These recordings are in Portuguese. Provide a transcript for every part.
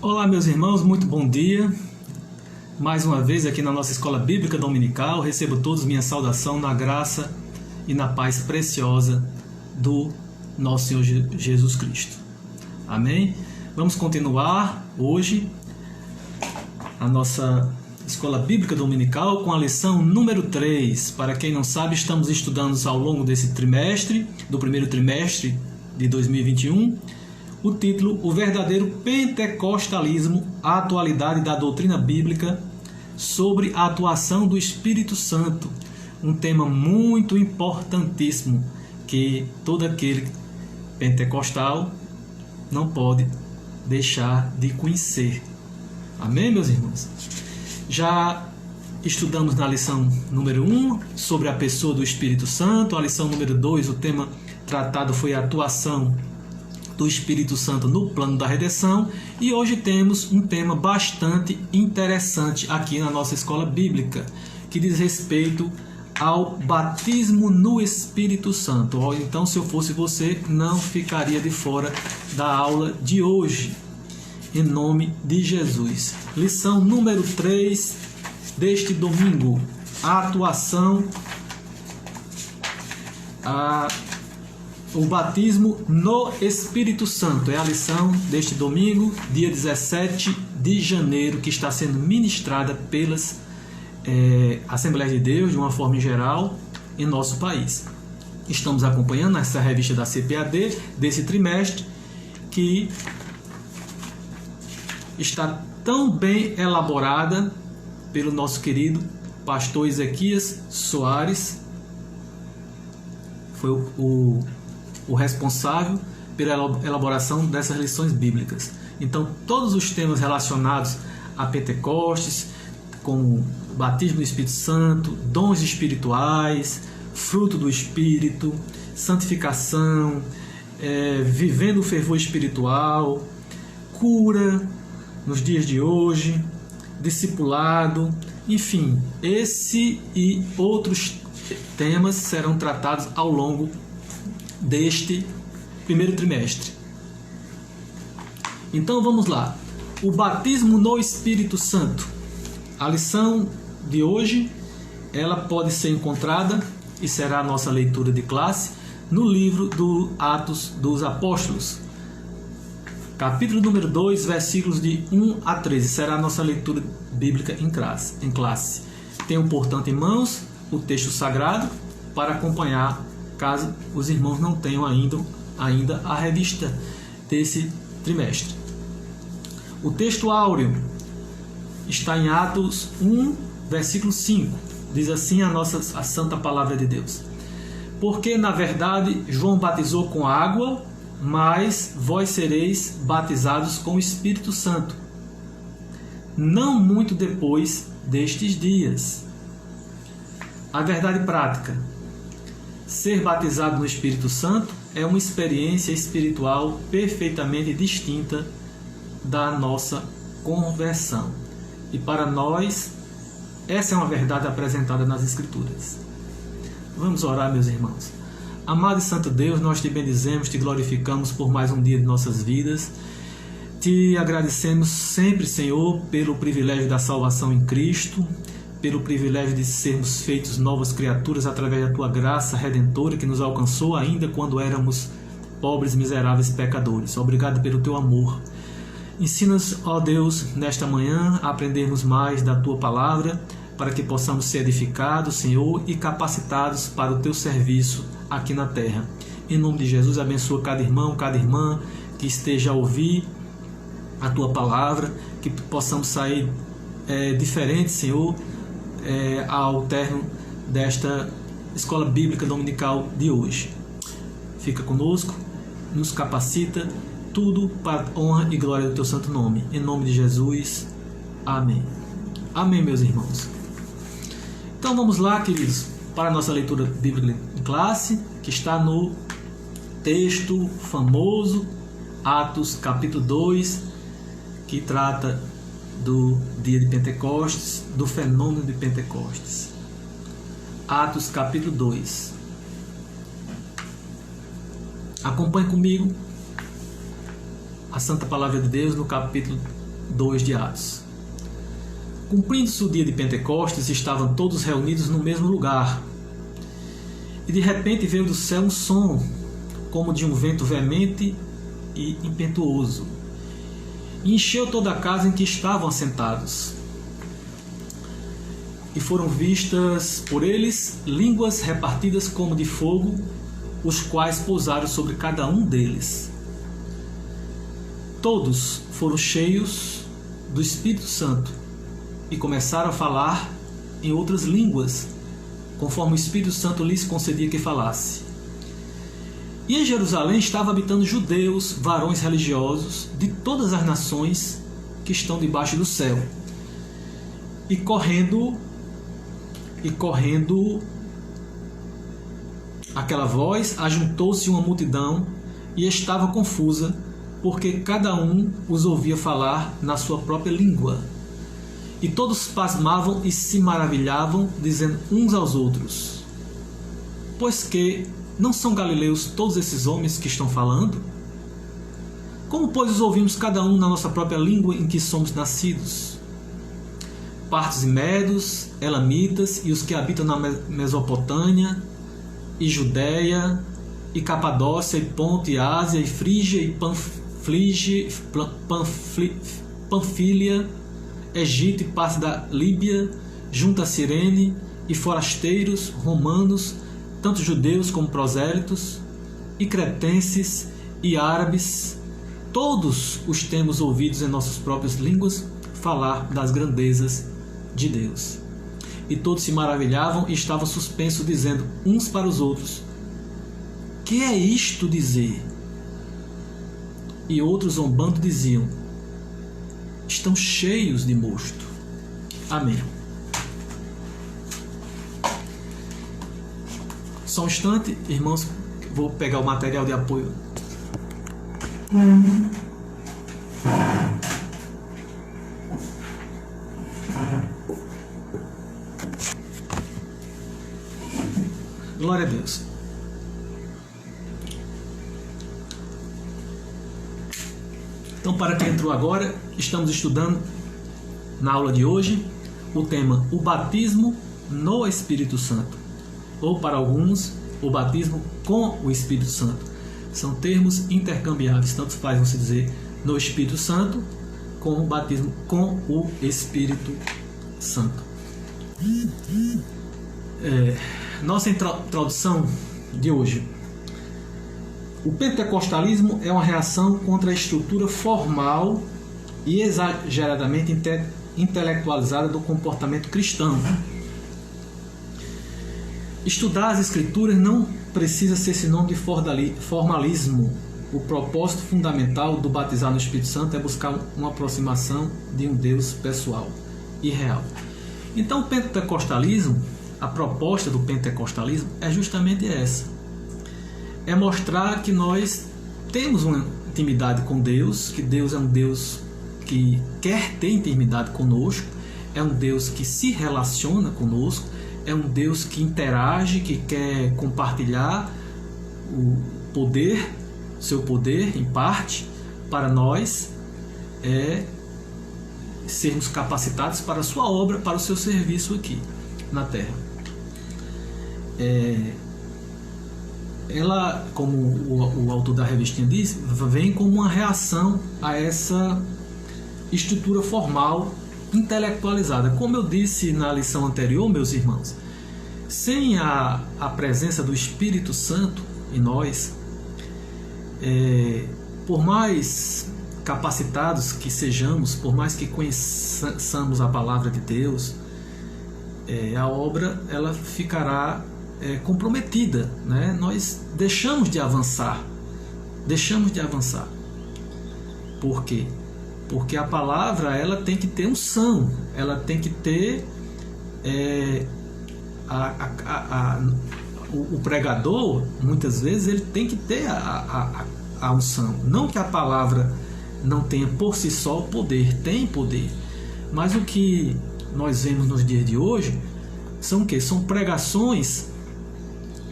Olá, meus irmãos, muito bom dia. Mais uma vez aqui na nossa Escola Bíblica Dominical, recebo todos minha saudação na graça e na paz preciosa do nosso Senhor Jesus Cristo. Amém? Vamos continuar hoje a nossa Escola Bíblica Dominical com a lição número 3. Para quem não sabe, estamos estudando ao longo desse trimestre, do primeiro trimestre de 2021, o título: O verdadeiro pentecostalismo, a atualidade da doutrina bíblica sobre a atuação do Espírito Santo. Um tema muito importantíssimo que todo aquele pentecostal não pode deixar de conhecer. Amém, meus irmãos? Já estudamos na lição número 1 sobre a pessoa do Espírito Santo. A lição número 2, o tema tratado foi a atuação do Espírito Santo no plano da redenção, e hoje temos um tema bastante interessante aqui na nossa escola bíblica, que diz respeito ao batismo no Espírito Santo. Então, se eu fosse você, não ficaria de fora da aula de hoje, em nome de Jesus. Lição número 3 deste domingo: a atuação, o batismo no Espírito Santo. É a lição deste domingo, dia 17 de janeiro, que está sendo ministrada pelas Assembleias de Deus, de uma forma geral, em nosso país. Estamos acompanhando essa revista da CPAD desse trimestre, que está tão bem elaborada pelo nosso querido pastor Ezequias Soares. Foi o responsável pela elaboração dessas lições bíblicas. Então, todos os temas relacionados a Pentecostes, como batismo do Espírito Santo, dons espirituais, fruto do Espírito, santificação, vivendo o fervor espiritual, cura nos dias de hoje, discipulado, enfim, esse e outros temas serão tratados ao longo deste primeiro trimestre. Então vamos lá. O batismo no Espírito Santo. A lição de hoje, ela pode ser encontrada, e será a nossa leitura de classe, no livro do Atos dos Apóstolos, capítulo número 2, versículos de 1 a 13. Será a nossa leitura bíblica em classe. Tenho, portanto, em mãos o texto sagrado para acompanhar, caso os irmãos não tenham ainda a revista desse trimestre. O texto áureo está em Atos 1, versículo 5. Diz assim a santa palavra de Deus: Porque, na verdade, João batizou com água, mas vós sereis batizados com o Espírito Santo, não muito depois destes dias. A verdade prática: ser batizado no Espírito Santo é uma experiência espiritual perfeitamente distinta da nossa conversão. E para nós, essa é uma verdade apresentada nas Escrituras. Vamos orar, meus irmãos. Amado e santo Deus, nós te bendizemos, te glorificamos por mais um dia de nossas vidas. Te agradecemos sempre, Senhor, pelo privilégio da salvação em Cristo, pelo privilégio de sermos feitos novas criaturas através da Tua graça redentora que nos alcançou ainda quando éramos pobres, miseráveis pecadores. Obrigado pelo Teu amor. Ensina-nos, ó Deus, nesta manhã a aprendermos mais da Tua palavra, para que possamos ser edificados, Senhor, e capacitados para o Teu serviço aqui na terra. Em nome de Jesus, abençoa cada irmão, cada irmã que esteja a ouvir a Tua palavra, que possamos sair diferentes, Senhor, ao término desta Escola Bíblica Dominical de hoje. Fica conosco, nos capacita, tudo para a honra e glória do Teu santo nome. Em nome de Jesus. Amém. Amém, meus irmãos. Então vamos lá, queridos, para a nossa leitura bíblica em classe, que está no texto famoso, Atos capítulo 2, que trata do dia de Pentecostes, do fenômeno de Pentecostes. Atos capítulo 2. Acompanhe comigo a Santa Palavra de Deus no capítulo 2 de Atos. Cumprindo-se o dia de Pentecostes, estavam todos reunidos no mesmo lugar. E de repente veio do céu um som, como de um vento veemente e impetuoso, e encheu toda a casa em que estavam assentados. E foram vistas por eles línguas repartidas como de fogo, os quais pousaram sobre cada um deles. Todos foram cheios do Espírito Santo e começaram a falar em outras línguas, conforme o Espírito Santo lhes concedia que falasse. E em Jerusalém estavam habitando judeus, varões religiosos de todas as nações que estão debaixo do céu. E correndo aquela voz, ajuntou-se uma multidão e estava confusa, porque cada um os ouvia falar na sua própria língua. E todos pasmavam e se maravilhavam, dizendo uns aos outros: pois que não são galileus todos esses homens que estão falando? Como, pois, os ouvimos cada um na nossa própria língua em que somos nascidos? Partos e medos, elamitas e os que habitam na Mesopotâmia e Judéia e Capadócia e Ponto e Ásia e Frígia e Panfilha, Egito e parte da Líbia, junto a Cirene, e forasteiros, romanos, tanto judeus como prosélitos, e cretenses e árabes, todos os temos ouvidos em nossas próprias línguas falar das grandezas de Deus. E todos se maravilhavam e estavam suspensos, dizendo uns para os outros: que é isto dizer? E outros, zombando, diziam: estão cheios de mosto. Amém. Só um instante, irmãos, vou pegar o material de apoio. Glória a Deus. Então, para quem entrou agora, estamos estudando na aula de hoje o tema o batismo no Espírito Santo, ou para alguns, o batismo com o Espírito Santo. São termos intercambiáveis, tanto faz você dizer no Espírito Santo como o batismo com o Espírito Santo. Nossa introdução de hoje. O pentecostalismo é uma reação contra a estrutura formal e exageradamente intelectualizada do comportamento cristão. Estudar as Escrituras não precisa ser sinônimo de formalismo. O propósito fundamental do batizar no Espírito Santo é buscar uma aproximação de um Deus pessoal e real. Então, o pentecostalismo, a proposta do pentecostalismo é justamente essa: é mostrar que nós temos uma intimidade com Deus, que Deus é um Deus que quer ter intimidade conosco, é um Deus que se relaciona conosco, é um Deus que interage, que quer compartilhar o poder, seu poder em parte, para nós sermos capacitados para a sua obra, para o seu serviço aqui na Terra. Ela, como o autor da revistinha diz, vem como uma reação a essa estrutura formal intelectualizada. Como eu disse na lição anterior, meus irmãos, sem a presença do Espírito Santo em nós, por mais capacitados que sejamos, por mais que conheçamos a palavra de Deus, a obra ela ficará comprometida, né? Nós deixamos de avançar. Por quê? Porque a palavra ela tem que ter unção, ela tem que ter o pregador, muitas vezes ele tem que ter a unção. Não que a palavra não tenha por si só poder, tem poder, mas o que nós vemos nos dias de hoje são o quê? São pregações,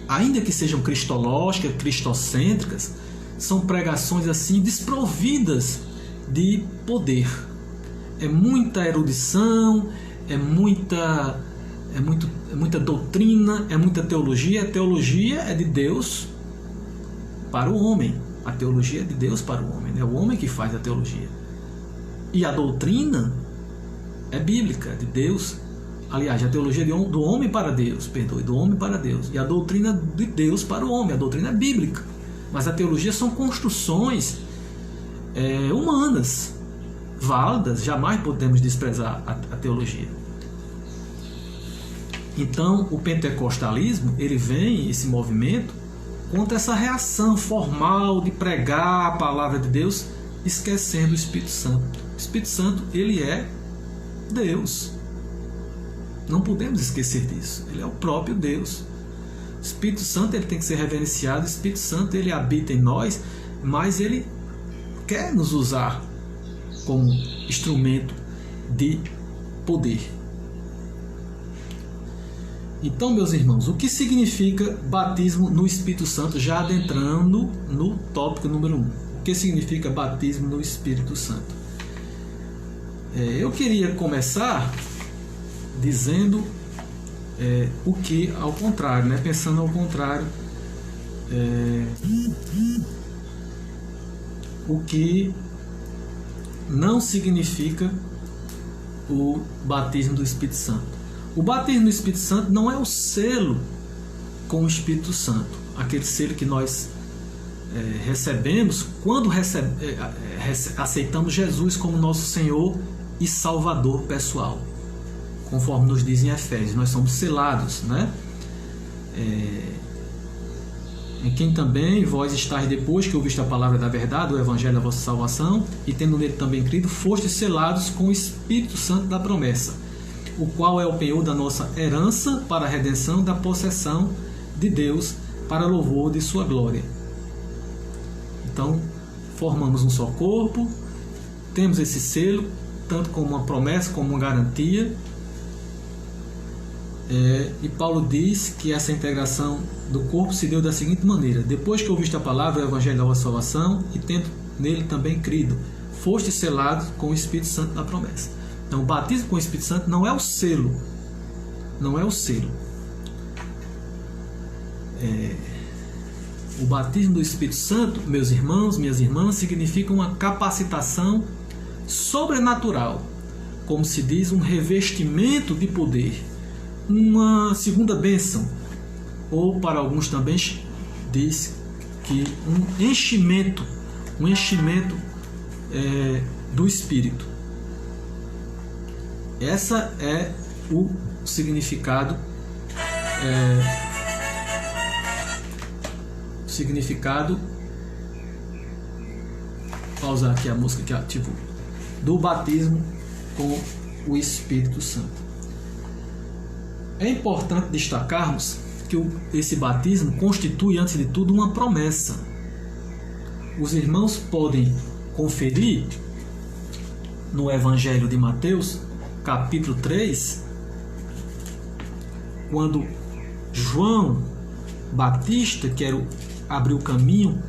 ainda que sejam cristológicas, cristocêntricas, são pregações assim desprovidas de poder. é muita erudição, é muita doutrina, é muita teologia. A teologia é de Deus para o homem. A teologia é de Deus para o homem. É o homem que faz a teologia. E a doutrina é bíblica, de Deus. Aliás, a teologia é do homem para Deus, do homem para Deus. E a doutrina de Deus para o homem. A doutrina é bíblica. Mas a teologia são construções humanas, válidas. Jamais podemos desprezar a teologia. Então, o pentecostalismo, ele vem, esse movimento, contra essa reação formal de pregar a palavra de Deus, esquecendo o Espírito Santo. O Espírito Santo, ele é Deus. Não podemos esquecer disso. Ele é o próprio Deus. O Espírito Santo, ele tem que ser reverenciado. O Espírito Santo, ele habita em nós, mas ele quer nos usar como instrumento de poder. Então, meus irmãos, o que significa batismo no Espírito Santo, já adentrando no tópico número 1? O que significa batismo no Espírito Santo? Eu queria começar dizendo o que ao contrário, né? Pensando ao contrário, o que não significa o batismo do Espírito Santo. O batismo do Espírito Santo não é o selo com o Espírito Santo, aquele selo que nós recebemos quando aceitamos Jesus como nosso Senhor e Salvador pessoal, conforme nos diz em Efésios. Nós somos selados, né? Em quem também vós estáis, depois que ouviste a palavra da verdade, o Evangelho da vossa salvação, e tendo nele também crido, fostes selados com o Espírito Santo da promessa, o qual é o penhor da nossa herança para a redenção da possessão de Deus, para louvor de sua glória. Então, formamos um só corpo, temos esse selo, tanto como uma promessa, como uma garantia. E Paulo diz que essa integração do corpo se deu da seguinte maneira: depois que ouviste a palavra, o Evangelho da vossa salvação, e tendo nele também crido, foste selado com o Espírito Santo da promessa. Então, o batismo com o Espírito Santo não é o selo. Não é o selo. O batismo do Espírito Santo, meus irmãos, minhas irmãs, significa uma capacitação sobrenatural. Como se diz, um revestimento de poder. Uma segunda bênção. Ou, para alguns também, diz que um enchimento do Espírito. Essa é o significado pausar aqui a música que ativou, do batismo com o Espírito Santo. É importante destacarmos que esse batismo constitui, antes de tudo, uma promessa. Os irmãos podem conferir no Evangelho de Mateus, capítulo 3, quando João Batista, que abriu o caminho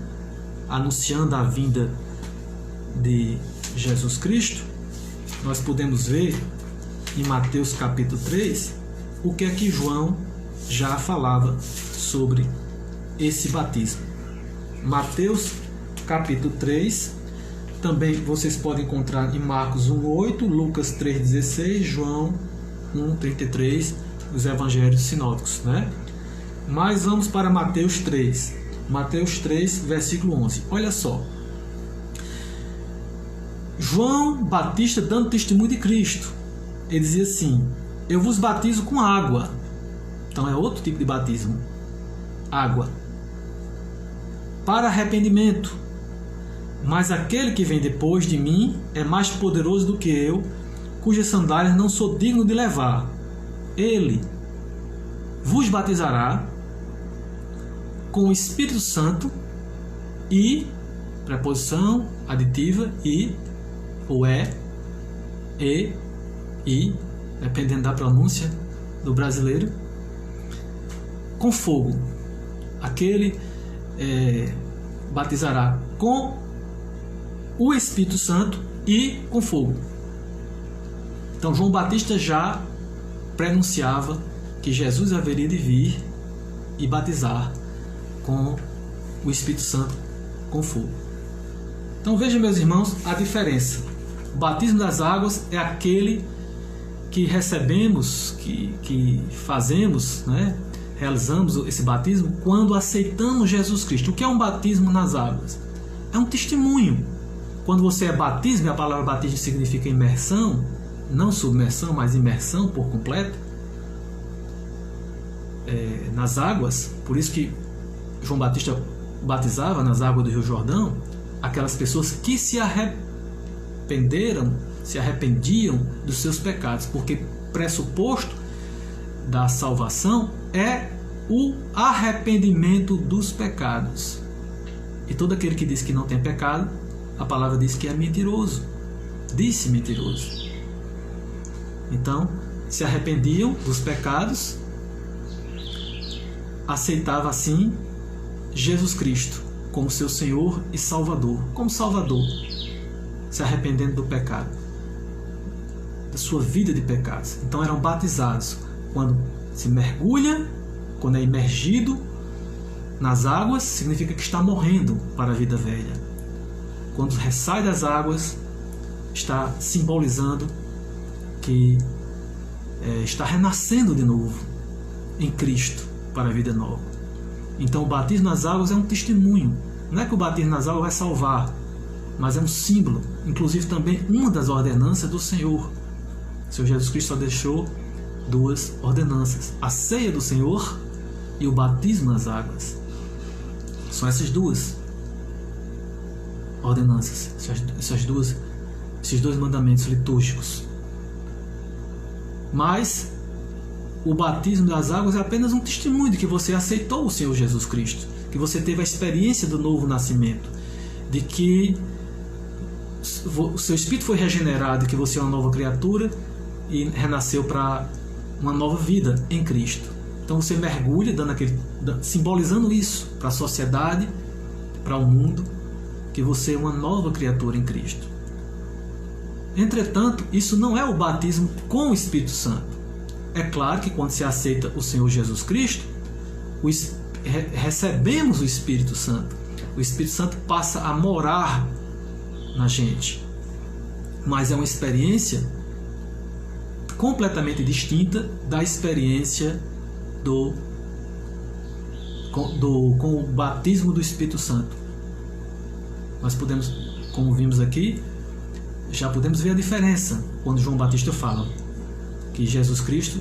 anunciando a vinda de Jesus Cristo, nós podemos ver em Mateus capítulo 3 o que é que João já falava sobre esse batismo. Mateus capítulo 3, também vocês podem encontrar em Marcos 1:8, Lucas 3:16, João 1:33, os evangelhos sinóticos, né? Mas vamos para Mateus 3. Mateus 3, versículo 11. Olha só. João Batista dando testemunho de Cristo. Ele dizia assim: eu vos batizo com água. Então é outro tipo de batismo. Água. Para arrependimento. Mas aquele que vem depois de mim é mais poderoso do que eu, cujas sandálias não sou digno de levar. Ele vos batizará com o Espírito Santo e, preposição aditiva, e, ou e, dependendo da pronúncia do brasileiro, com fogo. Aquele batizará com o Espírito Santo e com fogo. Então João Batista já prenunciava que Jesus haveria de vir e batizar com o Espírito Santo com fogo. Então vejam, meus irmãos, a diferença. O batismo das águas é aquele que recebemos, que fazemos, né? Realizamos esse batismo quando aceitamos Jesus Cristo. O que é um batismo nas águas? É um testemunho. Quando você é batismo, e a palavra batismo significa imersão, não submersão, mas imersão por completo, nas águas. Por isso que João Batista batizava nas águas do Rio Jordão aquelas pessoas que se arrependiam dos seus pecados, porque pressuposto da salvação é o arrependimento dos pecados. E todo aquele que diz que não tem pecado, a palavra diz que é mentiroso. Disse mentiroso. Então, se arrependiam dos pecados, aceitava assim Jesus Cristo como seu Senhor e Salvador, como Salvador, se arrependendo do pecado, da sua vida de pecados. Então eram batizados quando se mergulha, quando é imergido nas águas, significa que está morrendo para a vida velha. Quando sai das águas, está simbolizando que está renascendo de novo em Cristo para a vida nova. Então o batismo nas águas é um testemunho. Não é que o batismo nas águas vai salvar, mas é um símbolo, inclusive também uma das ordenanças do Senhor. O Senhor Jesus Cristo só deixou duas ordenanças: a ceia do Senhor e o batismo nas águas. São essas duas ordenanças, esses dois mandamentos litúrgicos. Mas o batismo das águas é apenas um testemunho de que você aceitou o Senhor Jesus Cristo, que você teve a experiência do novo nascimento, de que o seu espírito foi regenerado, que você é uma nova criatura e renasceu para uma nova vida em Cristo. Então você mergulha, simbolizando isso para a sociedade, para o mundo, que você é uma nova criatura em Cristo. Entretanto, isso não é o batismo com o Espírito Santo. É claro que quando se aceita o Senhor Jesus Cristo, recebemos o Espírito Santo. O Espírito Santo passa a morar na gente. Mas é uma experiência completamente distinta da experiência com o batismo do Espírito Santo. Nós podemos, como vimos aqui, já podemos ver a diferença quando João Batista fala que Jesus Cristo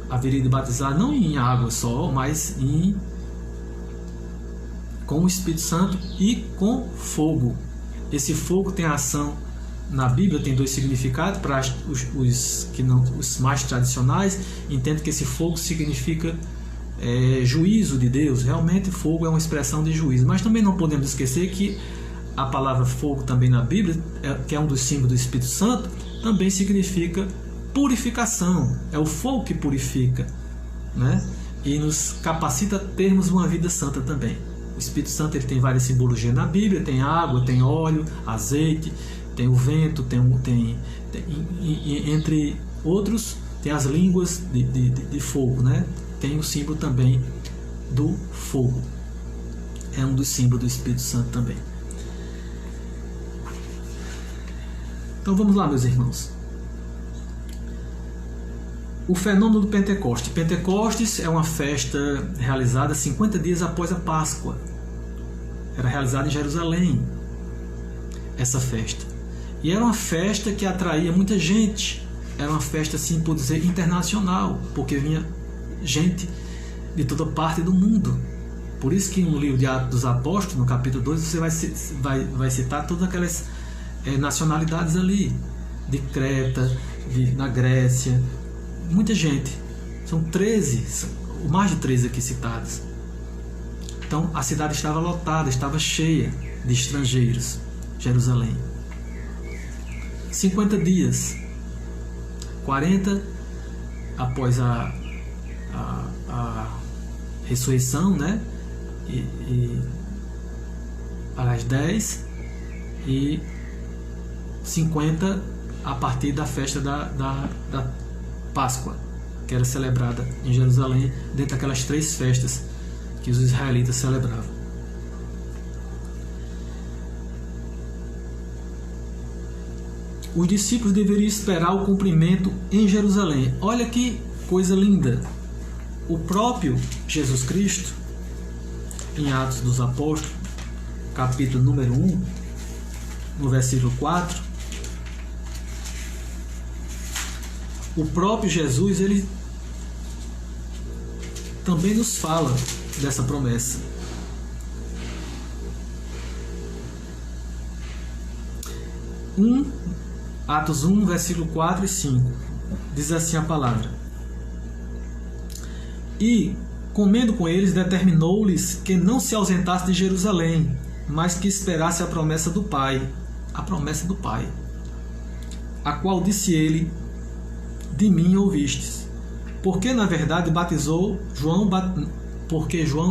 haveria de batizar não em água só, mas com o Espírito Santo e com fogo. Esse fogo tem a ação, na Bíblia tem dois significados. Para os mais tradicionais, entendem que esse fogo significa juízo de Deus. Realmente fogo é uma expressão de juízo, mas também não podemos esquecer que a palavra fogo também na Bíblia, que é um dos símbolos do Espírito Santo, também significa purificação. É o fogo que purifica, né? E nos capacita a termos uma vida santa também. O Espírito Santo ele tem várias simbologias na Bíblia: tem água, tem óleo, azeite, tem o vento, entre outros, tem as línguas de fogo, né? Tem o símbolo também do fogo. É um dos símbolos do Espírito Santo também. Então vamos lá, meus irmãos. O fenômeno do Pentecostes. Pentecostes é uma festa realizada 50 dias após a Páscoa. Era realizada em Jerusalém, essa festa. E era uma festa que atraía muita gente. Era uma festa, assim por dizer, internacional, porque vinha gente de toda parte do mundo. Por isso que no livro de Atos dos Apóstolos, no capítulo 2, você vai citar todas aquelas nacionalidades ali, de Creta, na Grécia, muita gente. São 13, mais de 13 aqui citadas. Então a cidade estava lotada, estava cheia de estrangeiros, Jerusalém. 50 dias, 40 após a ressurreição, né? Às 10 e 50 a partir da festa da Páscoa, que era celebrada em Jerusalém, dentro daquelas 3 festas que os israelitas celebravam. Os discípulos deveriam esperar o cumprimento em Jerusalém. Olha que coisa linda! O próprio Jesus Cristo, em Atos dos Apóstolos, capítulo número 1, no versículo 4, o próprio Jesus, ele também nos fala dessa promessa. Atos 1, versículo 4 e 5, diz assim a palavra: E, comendo com eles, determinou-lhes que não se ausentasse de Jerusalém, mas que esperasse a promessa do Pai, a qual disse ele: De mim ouvistes. Porque na verdade João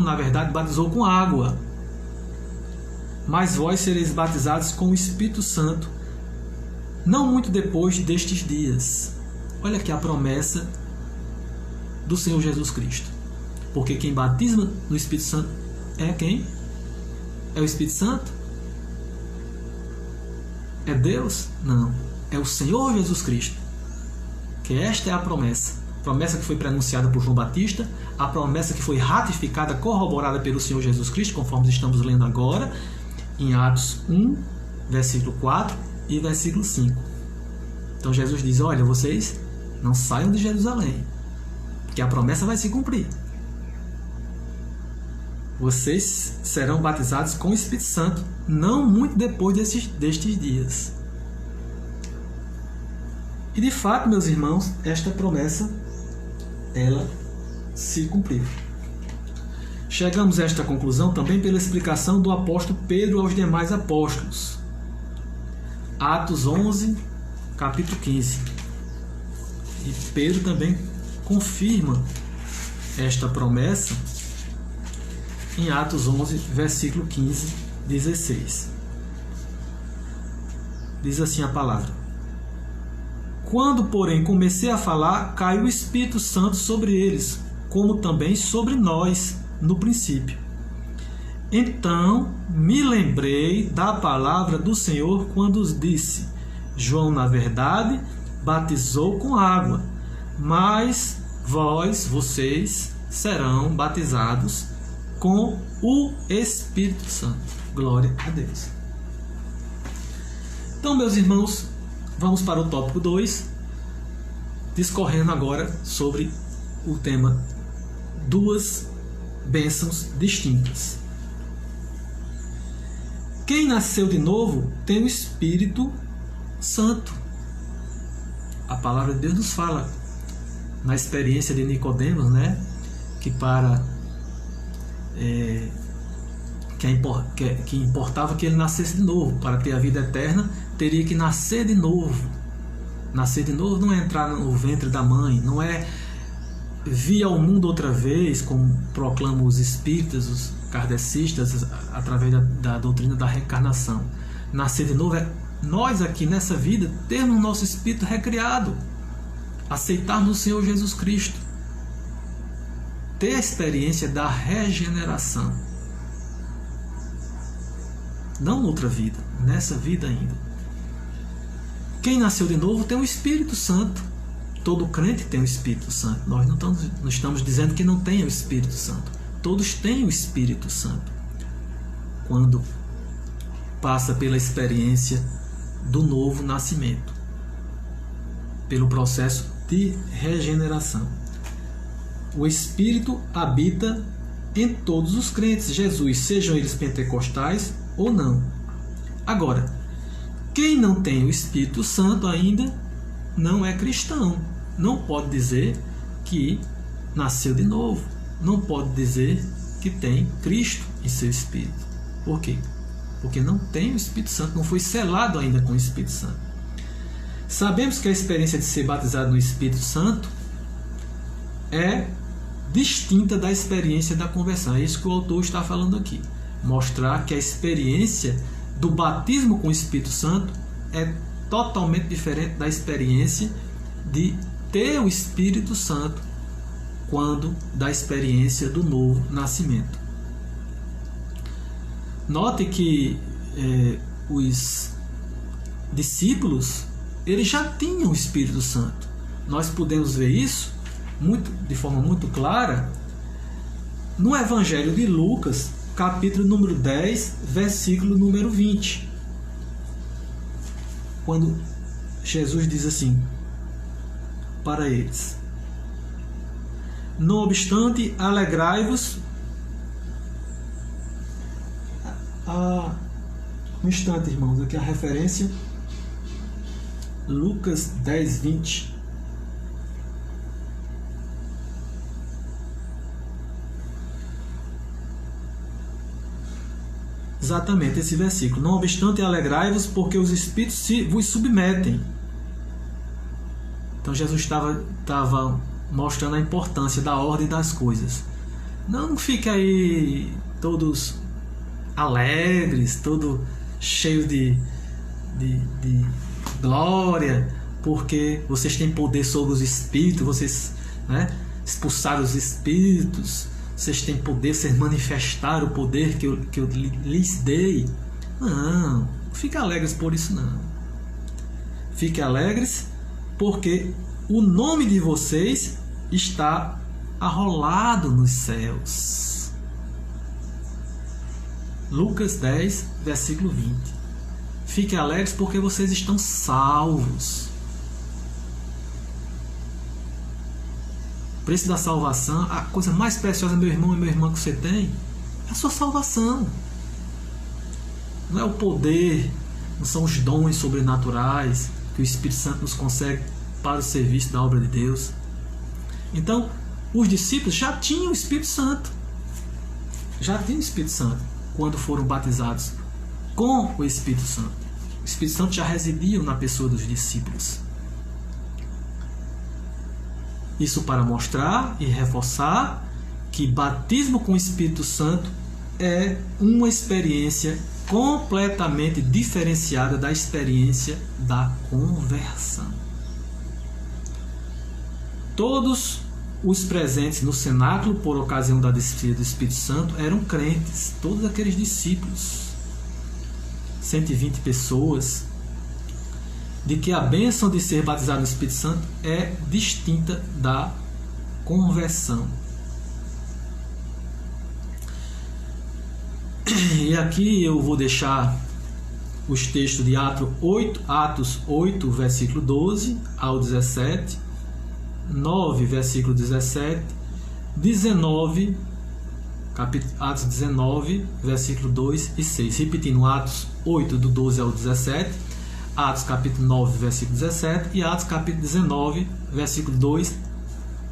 na verdade batizou com água, mas vós sereis batizados com o Espírito Santo não muito depois destes dias. Olha aqui a promessa do Senhor Jesus Cristo. Porque quem batiza no Espírito Santo é quem? É o Espírito Santo? É Deus? Não. É o Senhor Jesus Cristo. Que esta é a promessa. Promessa que foi pronunciada por João Batista, a promessa que foi ratificada, corroborada pelo Senhor Jesus Cristo, conforme estamos lendo agora, em Atos 1, versículo 4 e versículo 5. Então Jesus diz: olha, vocês não saiam de Jerusalém, porque a promessa vai se cumprir. Vocês serão batizados com o Espírito Santo não muito depois destes dias. E de fato, meus irmãos, esta promessa, ela se cumpriu. Chegamos a esta conclusão também pela explicação do apóstolo Pedro aos demais apóstolos. Atos 11, capítulo 15. E Pedro também confirma esta promessa em Atos 11, versículo 15, 16. Diz assim a palavra: Quando, porém, comecei a falar, caiu o Espírito Santo sobre eles, como também sobre nós no princípio. Então me lembrei da palavra do Senhor quando disse: João, na verdade, batizou com água, mas vocês serão batizados com o Espírito Santo. Glória a Deus. Então, meus irmãos, vamos para o tópico 2, discorrendo agora sobre o tema duas bênçãos distintas. Quem nasceu de novo tem o Espírito Santo. A palavra de Deus nos fala na experiência de Nicodemos, né? Que importava que ele nascesse de novo. Para ter a vida eterna, teria que nascer de novo. Nascer de novo não é entrar no ventre da mãe, não é vir ao mundo outra vez, como proclamam os espíritas, os kardecistas, através da doutrina da reencarnação. Nascer de novo é nós aqui nessa vida termos nosso espírito recriado, aceitarmos o Senhor Jesus Cristo, ter a experiência da regeneração. Não noutra vida, nessa vida ainda. Quem nasceu de novo tem o Espírito Santo. Todo crente tem o Espírito Santo. Nós não estamos dizendo que não tem o Espírito Santo. Todos têm o Espírito Santo. Quando passa pela experiência do novo nascimento, pelo processo de regeneração. O Espírito habita em todos os crentes, Jesus, sejam eles pentecostais ou não. Agora, quem não tem o Espírito Santo ainda não é cristão. Não pode dizer que nasceu de novo. Não pode dizer que tem Cristo em seu espírito. Por quê? Porque não tem o Espírito Santo, não foi selado ainda com o Espírito Santo. Sabemos que a experiência de ser batizado no Espírito Santo é distinta da experiência da conversão. É isso que o autor está falando aqui. Mostrar que a experiência do batismo com o Espírito Santo é totalmente diferente da experiência de ter o Espírito Santo quando da experiência do novo nascimento. Note que os discípulos, eles já tinham o Espírito Santo. Nós podemos ver isso de forma muito clara no Evangelho de Lucas, capítulo número 10, versículo número 20. Quando Jesus diz assim para eles: não obstante, alegrai-vos. Um instante, irmãos, aqui a referência, Lucas 10, 20. Exatamente esse versículo. Não obstante, alegrai-vos, porque os espíritos vos submetem. Então Jesus estava mostrando a importância da ordem das coisas. Não fique aí todos alegres, todo cheio de glória, porque vocês têm poder sobre os espíritos, vocês, né, expulsaram os espíritos, vocês têm poder, vocês manifestaram o poder que eu lhes dei. Não, fiquem alegres por isso não. Fiquem alegres porque o nome de vocês está arrolado nos céus. Lucas 10, versículo 20. Fiquem alegres porque vocês estão salvos. O preço da salvação, a coisa mais preciosa, meu irmão e minha irmã, que você tem, é a sua salvação. Não é o poder, não são os dons sobrenaturais que o Espírito Santo nos concede para o serviço da obra de Deus. Então, os discípulos já tinham o Espírito Santo. Já tinham o Espírito Santo quando foram batizados com o Espírito Santo. O Espírito Santo já residia na pessoa dos discípulos. Isso para mostrar e reforçar que batismo com o Espírito Santo é uma experiência completamente diferenciada da experiência da conversão. Todos os presentes no cenáculo, por ocasião da desfile do Espírito Santo, eram crentes, todos aqueles discípulos, 120 pessoas, de que a bênção de ser batizado no Espírito Santo é distinta da conversão. E aqui eu vou deixar os textos de Atos 8, versículo 12 ao 17, 9, versículo 17, 19, Atos 19, versículo 2 e 6. Repetindo, Atos 8, do 12 ao 17, Atos capítulo 9, versículo 17 e Atos capítulo 19, versículo 2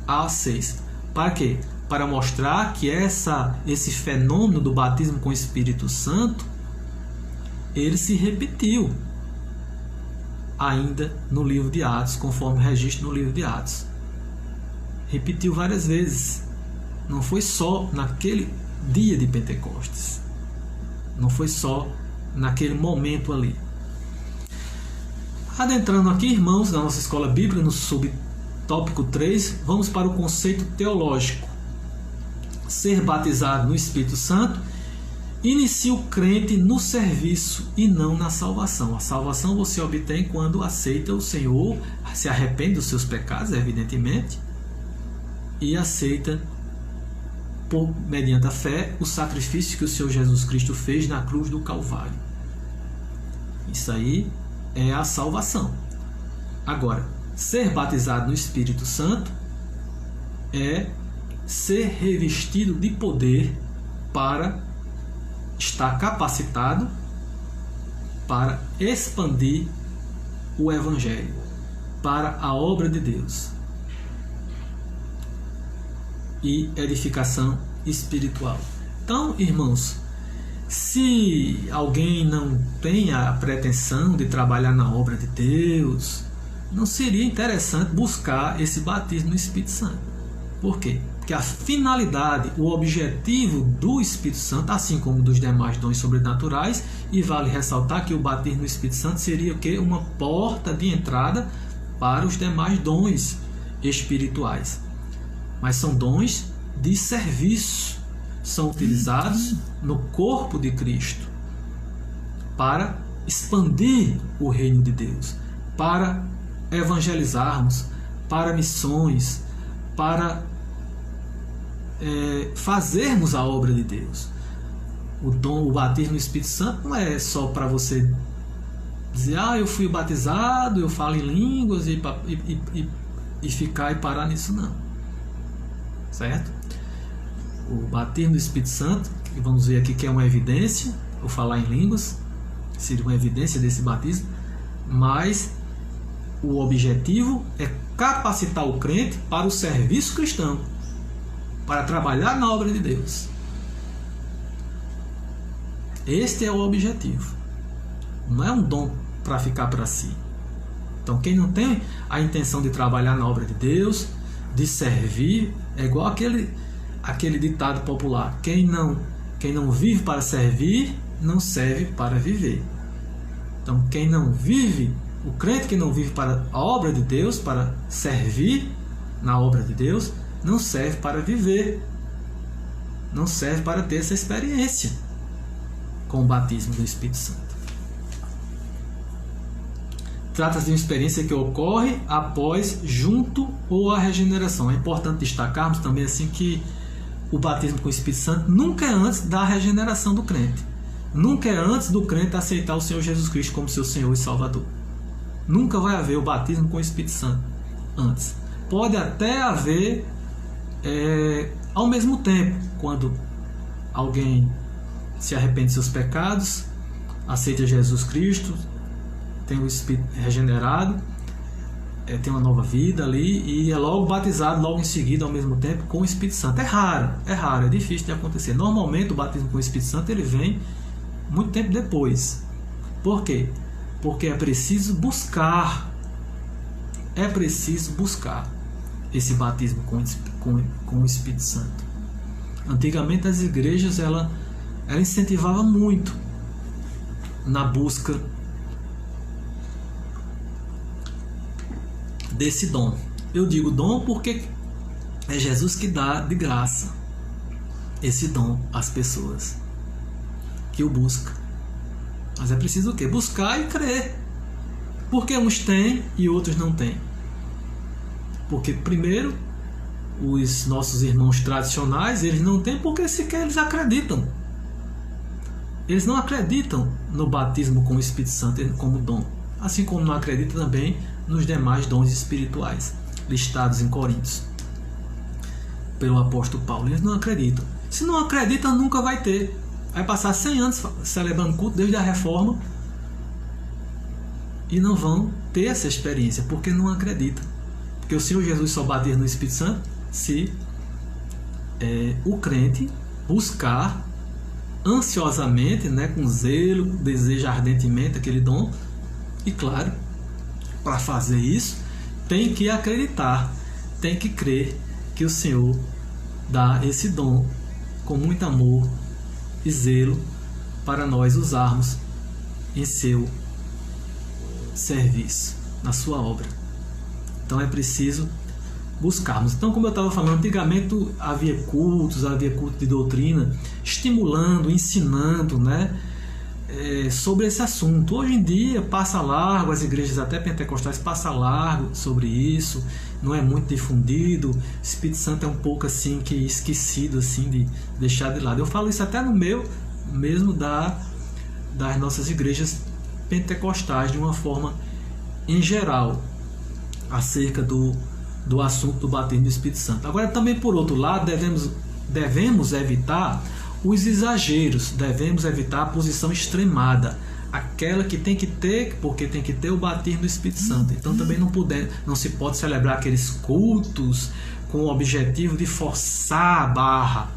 a 6. Para quê? Para mostrar que esse fenômeno do batismo com o Espírito Santo, ele se repetiu ainda no livro de Atos, conforme registro no livro de Atos. Repetiu várias vezes. Não foi só naquele dia de Pentecostes. Não foi só naquele momento ali. Adentrando aqui, irmãos, na nossa escola bíblica, no subtópico 3, vamos para o conceito teológico. Ser batizado no Espírito Santo inicia o crente no serviço e não na salvação. A salvação você obtém quando aceita o Senhor, se arrepende dos seus pecados, evidentemente, e aceita, mediante a fé, o sacrifício que o Senhor Jesus Cristo fez na cruz do Calvário. Isso aí é a salvação. Agora, ser batizado no Espírito Santo é ser revestido de poder para estar capacitado para expandir o Evangelho, para a obra de Deus e edificação espiritual. Então, irmãos, se alguém não tem a pretensão de trabalhar na obra de Deus, não seria interessante buscar esse batismo no Espírito Santo. Por quê? Porque que a finalidade, o objetivo do Espírito Santo, assim como dos demais dons sobrenaturais, e vale ressaltar que o batismo no Espírito Santo seria o quê? Uma porta de entrada para os demais dons espirituais. Mas são dons de serviço, são utilizados no corpo de Cristo para expandir o reino de Deus, para evangelizarmos, para missões, para fazermos a obra de Deus. O batismo no Espírito Santo não é só para você dizer, eu fui batizado, eu falo em línguas e ficar e parar nisso, não. Certo? O batismo do Espírito Santo, que vamos ver aqui que é uma evidência, o falar em línguas seria uma evidência desse batismo, mas o objetivo é capacitar o crente para o serviço cristão, para trabalhar na obra de Deus. Este é o objetivo. Não é um dom para ficar para si. Então, quem não tem a intenção de trabalhar na obra de Deus, de servir, é igual aquele ditado popular: quem não vive para servir, não serve para viver. Então, quem não vive, o crente que não vive para a obra de Deus, para servir na obra de Deus, não serve para viver, não serve para ter essa experiência com o batismo do Espírito Santo. Trata-se de uma experiência que ocorre após, junto ou a regeneração. É importante destacarmos também assim que o batismo com o Espírito Santo nunca é antes da regeneração do crente. Nunca é antes do crente aceitar o Senhor Jesus Cristo como seu Senhor e Salvador. Nunca vai haver o batismo com o Espírito Santo antes. Pode até haver ao mesmo tempo, quando alguém se arrepende de seus pecados, aceita Jesus Cristo, tem o Espírito regenerado, tem uma nova vida ali e é logo batizado logo em seguida ao mesmo tempo com o Espírito Santo. É raro, é difícil de acontecer. Normalmente o batismo com o Espírito Santo ele vem muito tempo depois. Por quê? Porque é preciso buscar esse batismo com o Espírito Santo. Antigamente as igrejas ela incentivava muito na busca desse dom. Eu digo dom porque é Jesus que dá de graça esse dom às pessoas que o buscam. Mas é preciso o quê? Buscar e crer. Porque uns têm e outros não têm. Porque primeiro os nossos irmãos tradicionais eles não têm porque sequer eles acreditam. Eles não acreditam no batismo com o Espírito Santo como dom, assim como não acreditam também nos demais dons espirituais listados em Coríntios pelo apóstolo Paulo. Eles não acreditam. Se não acreditam, nunca vai ter. Vai passar 100 anos celebrando culto desde a reforma e não vão ter essa experiência porque não acreditam. Porque o Senhor Jesus só batiza no Espírito Santo se o crente buscar ansiosamente, com zelo, deseja ardentemente aquele dom. E claro, para fazer isso tem que acreditar, tem que crer que o Senhor dá esse dom com muito amor e zelo para nós usarmos em seu serviço, na sua obra. Então é preciso buscarmos. Então, como eu estava falando, antigamente havia culto de doutrina, estimulando, ensinando, sobre esse assunto. Hoje em dia passa largo, as igrejas até pentecostais passam largo sobre isso, não é muito difundido. O Espírito Santo é um pouco assim que esquecido, assim, de deixar de lado. Eu falo isso até no meu mesmo das nossas igrejas pentecostais, de uma forma em geral, acerca do assunto do batismo do Espírito Santo. Agora também, por outro lado, devemos evitar os exageros, devemos evitar a posição extremada, aquela que tem que ter, porque tem que ter o batismo do Espírito Santo. Então também não se pode celebrar aqueles cultos com o objetivo de forçar a barra,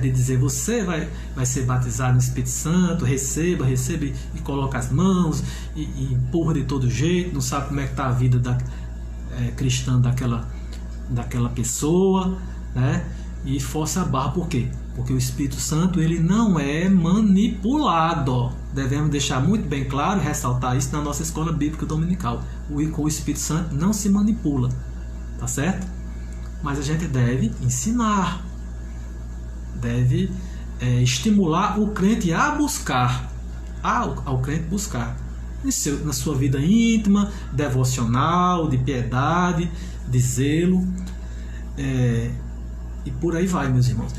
de dizer você vai ser batizado no Espírito Santo, receba e coloca as mãos e empurra de todo jeito, não sabe como é que está a vida cristã daquela pessoa, e força a barra. Por quê? Porque o Espírito Santo ele não é manipulado. Devemos deixar muito bem claro e ressaltar isso na nossa escola bíblica dominical. Com o Espírito Santo não se manipula, tá certo? Mas a gente deve ensinar, deve estimular o crente a buscar, ao crente buscar na sua vida íntima, devocional, de piedade, de zelo, e por aí vai, meus irmãos.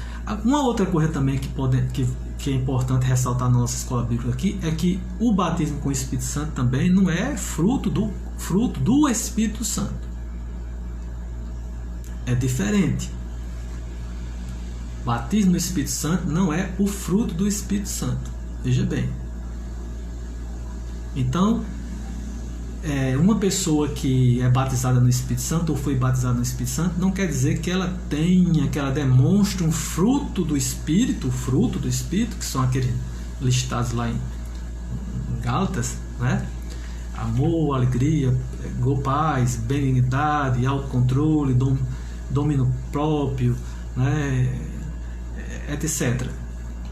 Uma outra coisa também que é importante ressaltar na nossa escola bíblica aqui é que o batismo com o Espírito Santo também não é fruto do Espírito Santo. É diferente. Batismo no Espírito Santo não é o fruto do Espírito Santo. Veja bem. Então, uma pessoa que é batizada no Espírito Santo ou foi batizada no Espírito Santo não quer dizer que ela demonstre um fruto do Espírito, que são aqueles listados lá em Gálatas, né? Amor, alegria, paz, benignidade, autocontrole, domínio próprio, né? Etc.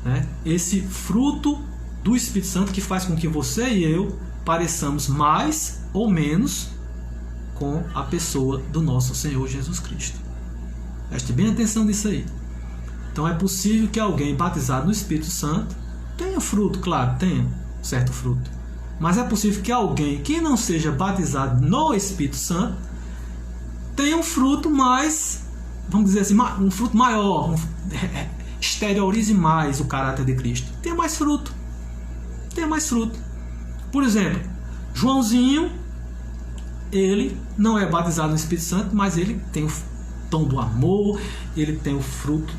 Né? Esse fruto do Espírito Santo que faz com que você e eu pareçamos mais ou menos com a pessoa do nosso Senhor Jesus Cristo. Preste bem atenção nisso aí. Então é possível que alguém batizado no Espírito Santo tenha fruto, claro, tenha certo fruto. Mas é possível que alguém que não seja batizado no Espírito Santo tenha um fruto mais, vamos dizer assim, um fruto maior, exteriorize mais o caráter de Cristo. Tenha mais fruto. Por exemplo, Joãozinho, ele não é batizado no Espírito Santo, mas ele tem o dom do amor, ele tem o fruto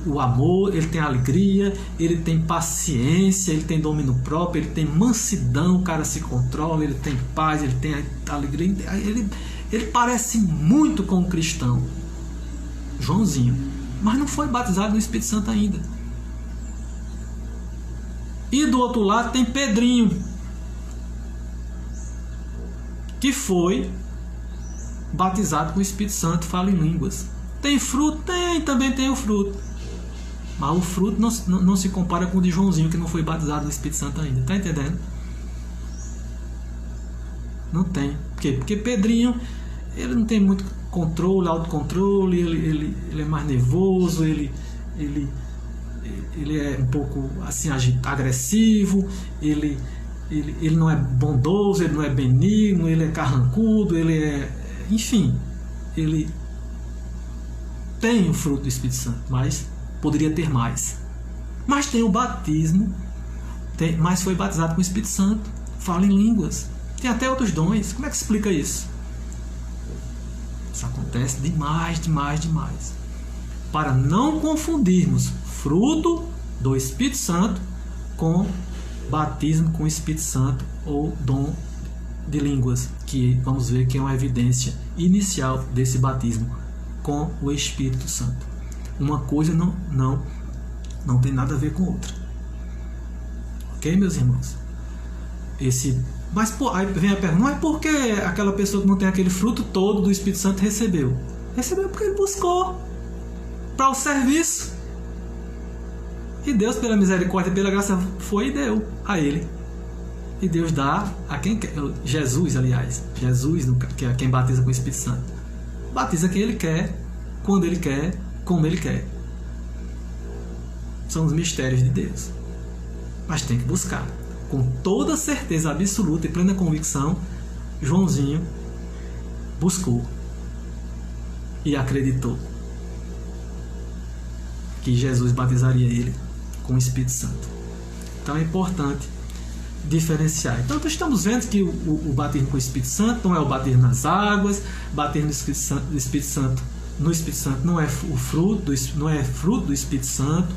do amor, ele tem alegria, ele tem paciência, ele tem domínio próprio, ele tem mansidão, o cara se controla, ele tem paz, ele tem alegria, ele parece muito com o cristão, Joãozinho, mas não foi batizado no Espírito Santo ainda. E do outro lado tem Pedrinho, que foi batizado com o Espírito Santo, fala em línguas. Tem fruto? Também tem o fruto. Mas o fruto não se compara com o de Joãozinho, que não foi batizado no Espírito Santo ainda. Está entendendo? Não tem. Por quê? Porque Pedrinho, ele não tem muito controle, autocontrole, ele é mais nervoso, ele é um pouco assim agressivo, ele não é bondoso, ele não é benigno, ele é carrancudo, enfim, ele tem o fruto do Espírito Santo, mas poderia ter mais. Mas tem o batismo, mas foi batizado com o Espírito Santo, fala em línguas, tem até outros dons. Como é que se explica isso? Isso acontece demais. Para não confundirmos fruto do Espírito Santo com batismo com o Espírito Santo ou dom de línguas, que vamos ver que é uma evidência inicial desse batismo com o Espírito Santo. Uma coisa não tem nada a ver com outra. Ok, meus irmãos? Mas aí vem a pergunta, mas por que aquela pessoa que não tem aquele fruto todo do Espírito Santo recebeu? Recebeu porque ele buscou para o serviço. E Deus, pela misericórdia e pela graça, foi e deu a ele. E Deus dá a quem quer. Jesus, aliás. Jesus, que é quem batiza com o Espírito Santo. Batiza quem ele quer, quando ele quer, como ele quer. São os mistérios de Deus. Mas tem que buscar. Com toda certeza absoluta e plena convicção, Joãozinho buscou e acreditou que Jesus batizaria ele com o Espírito Santo. Então é importante diferenciar. Então estamos vendo que o batismo com o Espírito Santo não é o batismo nas águas, batismo no Espírito Santo não é o fruto, não é fruto do Espírito Santo.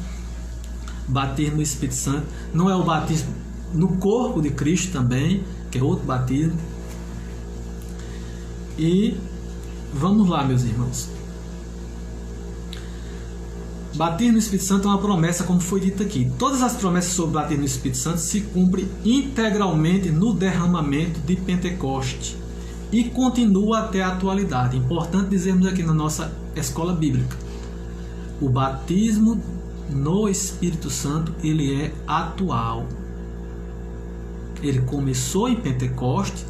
Batismo no Espírito Santo não é o batismo no corpo de Cristo também, que é outro batismo. E vamos lá, meus irmãos. Batismo no Espírito Santo é uma promessa, como foi dito aqui. Todas as promessas sobre batismo no Espírito Santo se cumprem integralmente no derramamento de Pentecoste e continua até a atualidade. Importante dizermos aqui na nossa escola bíblica. o batismo no Espírito Santo, ele é atual. Ele começou em Pentecostes,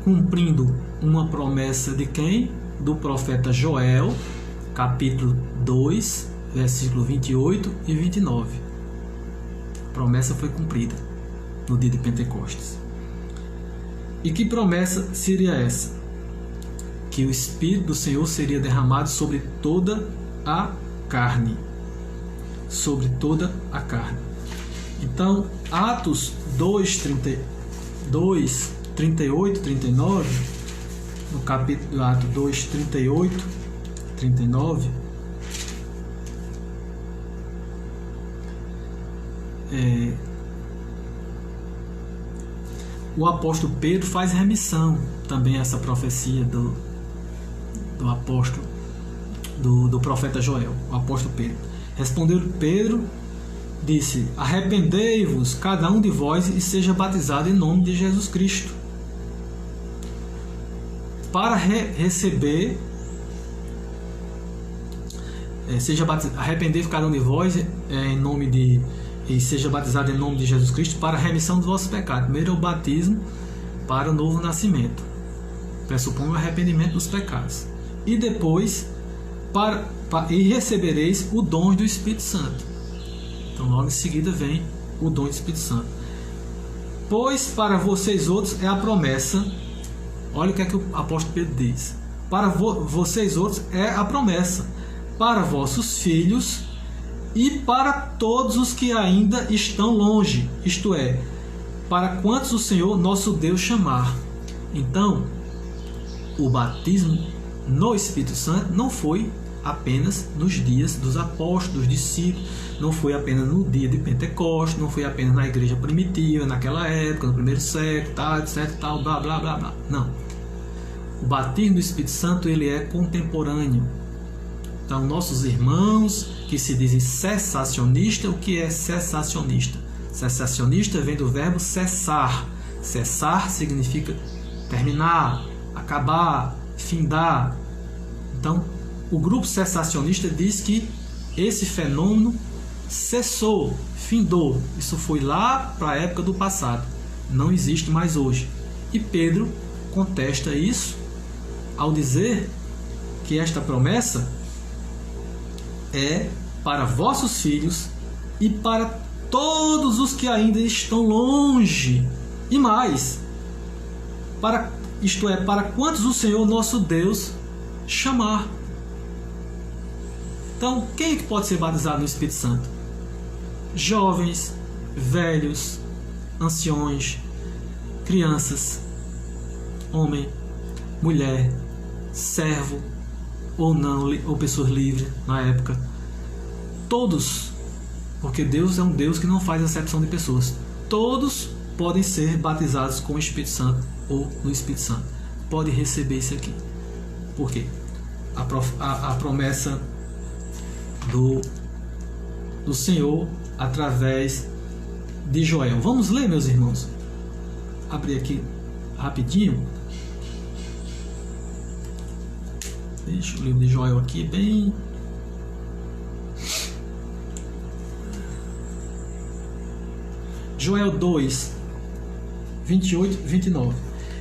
cumprindo uma promessa de quem? Do profeta Joel, capítulo 2, versículo 28 e 29. A promessa foi cumprida no dia de Pentecostes. E que promessa seria essa? Que o Espírito do Senhor seria derramado sobre toda a carne. Sobre toda a carne. Então, Atos 2, 38, 39, no capítulo Atos 2, 38, 39, o apóstolo Pedro faz remissão também a essa profecia do apóstolo, do profeta Joel, o apóstolo Pedro. Respondeu Pedro, disse: arrependei-vos cada um de vós e seja batizado em nome de Jesus Cristo, para receber, arrependei-vos cada um de vós em nome de, e seja batizado em nome de Jesus Cristo para a remissão dos vossos pecados. Primeiro é o batismo para o novo nascimento, pressupõe o arrependimento dos pecados, e depois e recebereis o dom do Espírito Santo. Então logo em seguida vem o dom do Espírito Santo. Pois para vocês outros é a promessa. Olha o que é que o apóstolo Pedro diz: para vocês outros é a promessa, para vossos filhos e para todos os que ainda estão longe, isto é, para quantos o Senhor nosso Deus chamar. Então, o batismo no Espírito Santo não foi apenas nos dias dos apóstolos, dos discípulos, não foi apenas no dia de Pentecostes, não foi apenas na igreja primitiva, naquela época, no primeiro século, tal, etc, tal, blá, blá, blá, blá. Não. O batismo do Espírito Santo, ele é contemporâneo. Então, nossos irmãos que se dizem cessacionistas, o que é cessacionista? Cessacionista vem do verbo cessar. Cessar significa terminar, acabar, findar. Então, o grupo cessacionista diz que esse fenômeno cessou, findou. Isso foi lá para a época do passado. Não existe mais hoje. E Pedro contesta isso ao dizer que esta promessa é para vossos filhos e para todos os que ainda estão longe. E mais, isto é, para quantos o Senhor nosso Deus chamar. Então, quem é que pode ser batizado no Espírito Santo? Jovens, velhos, anciões, crianças, homem, mulher, servo ou não, ou pessoas livres na época. Todos, porque Deus é um Deus que não faz acepção de pessoas. Todos podem ser batizados com o Espírito Santo ou no Espírito Santo. Pode receber isso aqui. Por quê? A promessa do Senhor através de Joel. Vamos ler, meus irmãos? Abrir aqui rapidinho. Deixa o livro de Joel aqui bem. Joel 2, 28 e 29.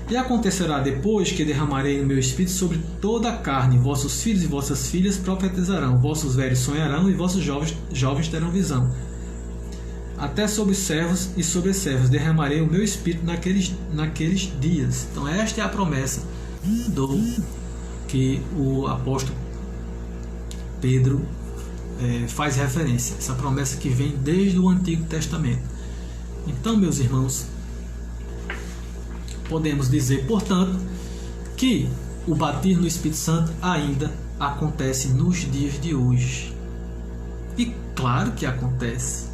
E acontecerá depois que derramarei o meu espírito sobre toda a carne, vossos filhos e vossas filhas profetizarão, vossos velhos sonharão e vossos jovens terão visão. Até sobre servos e sobre servas derramarei o meu espírito naqueles dias. Então esta é a promessa que o apóstolo Pedro faz referência. Essa promessa que vem desde o Antigo Testamento. Então, meus irmãos, podemos dizer, portanto, que o batismo no Espírito Santo ainda acontece nos dias de hoje. E claro que acontece.